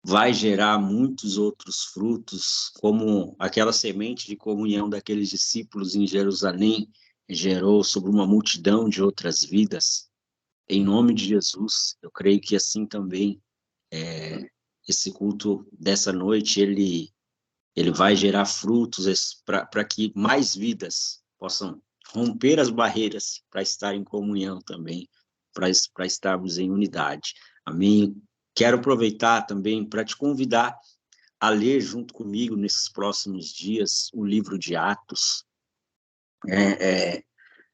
vai gerar muitos outros frutos, como aquela semente de comunhão daqueles discípulos em Jerusalém gerou sobre uma multidão de outras vidas. Em nome de Jesus, eu creio que assim também esse culto dessa noite, ele vai gerar frutos para que mais vidas possam romper as barreiras para estar em comunhão também, para estarmos em unidade. Amém? Quero aproveitar também para te convidar a ler junto comigo nesses próximos dias o livro de Atos. É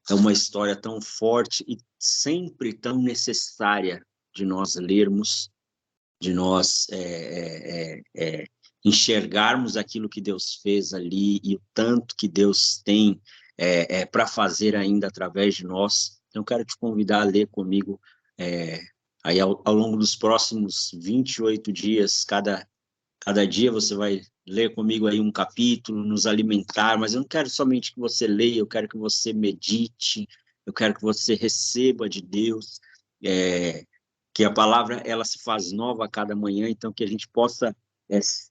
uma história tão forte e sempre tão necessária de nós lermos, de nós enxergarmos aquilo que Deus fez ali e o tanto que Deus tem para fazer ainda através de nós. Então, quero te convidar a ler comigo aí ao longo dos próximos 28 dias, cada dia você vai ler comigo aí um capítulo, nos alimentar, mas eu não quero somente que você leia, eu quero que você medite, eu quero que você receba de Deus, que a palavra ela se faz nova a cada manhã, então que a gente possa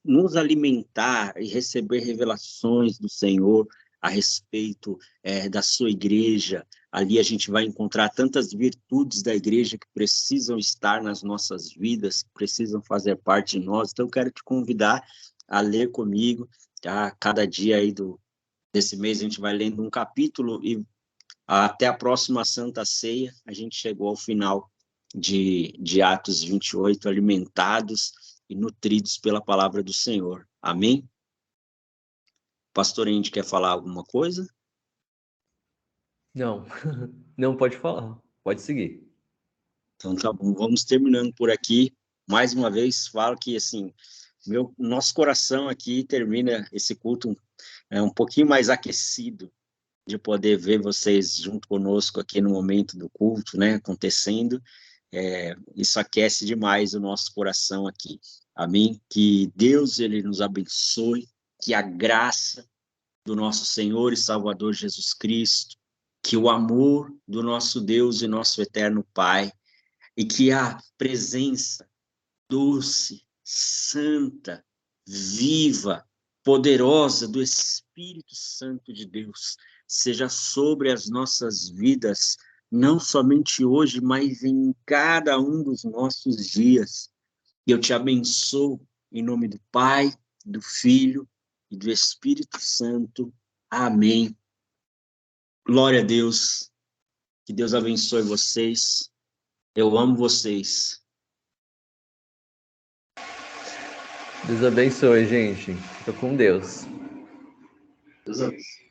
nos alimentar e receber revelações do Senhor a respeito da sua igreja. Ali a gente vai encontrar tantas virtudes da igreja que precisam estar nas nossas vidas, que precisam fazer parte de nós. Então, eu quero te convidar a ler comigo, tá? Cada dia aí desse mês a gente vai lendo um capítulo e até a próxima Santa Ceia a gente chegou ao final de Atos 28, alimentados e nutridos pela palavra do Senhor. Amém? Pastor Andy quer falar alguma coisa? Não, não pode falar, pode seguir. Então tá bom, vamos terminando por aqui. Mais uma vez, falo que assim, nosso coração aqui termina esse culto um pouquinho mais aquecido de poder ver vocês junto conosco aqui no momento do culto, né, acontecendo. Isso aquece demais o nosso coração aqui. Amém? Que Deus ele nos abençoe, que a graça do nosso Senhor e Salvador Jesus Cristo, que o amor do nosso Deus e nosso eterno Pai, e que a presença doce, santa, viva poderosa do Espírito Santo de Deus seja sobre as nossas vidas, não somente hoje, mas em cada um dos nossos dias. E eu te abençoo em nome do Pai, do Filho e do Espírito Santo. Amém. Glória a Deus. Que Deus abençoe vocês. Eu amo vocês. Deus abençoe, gente. Fica com Deus. Deus abençoe.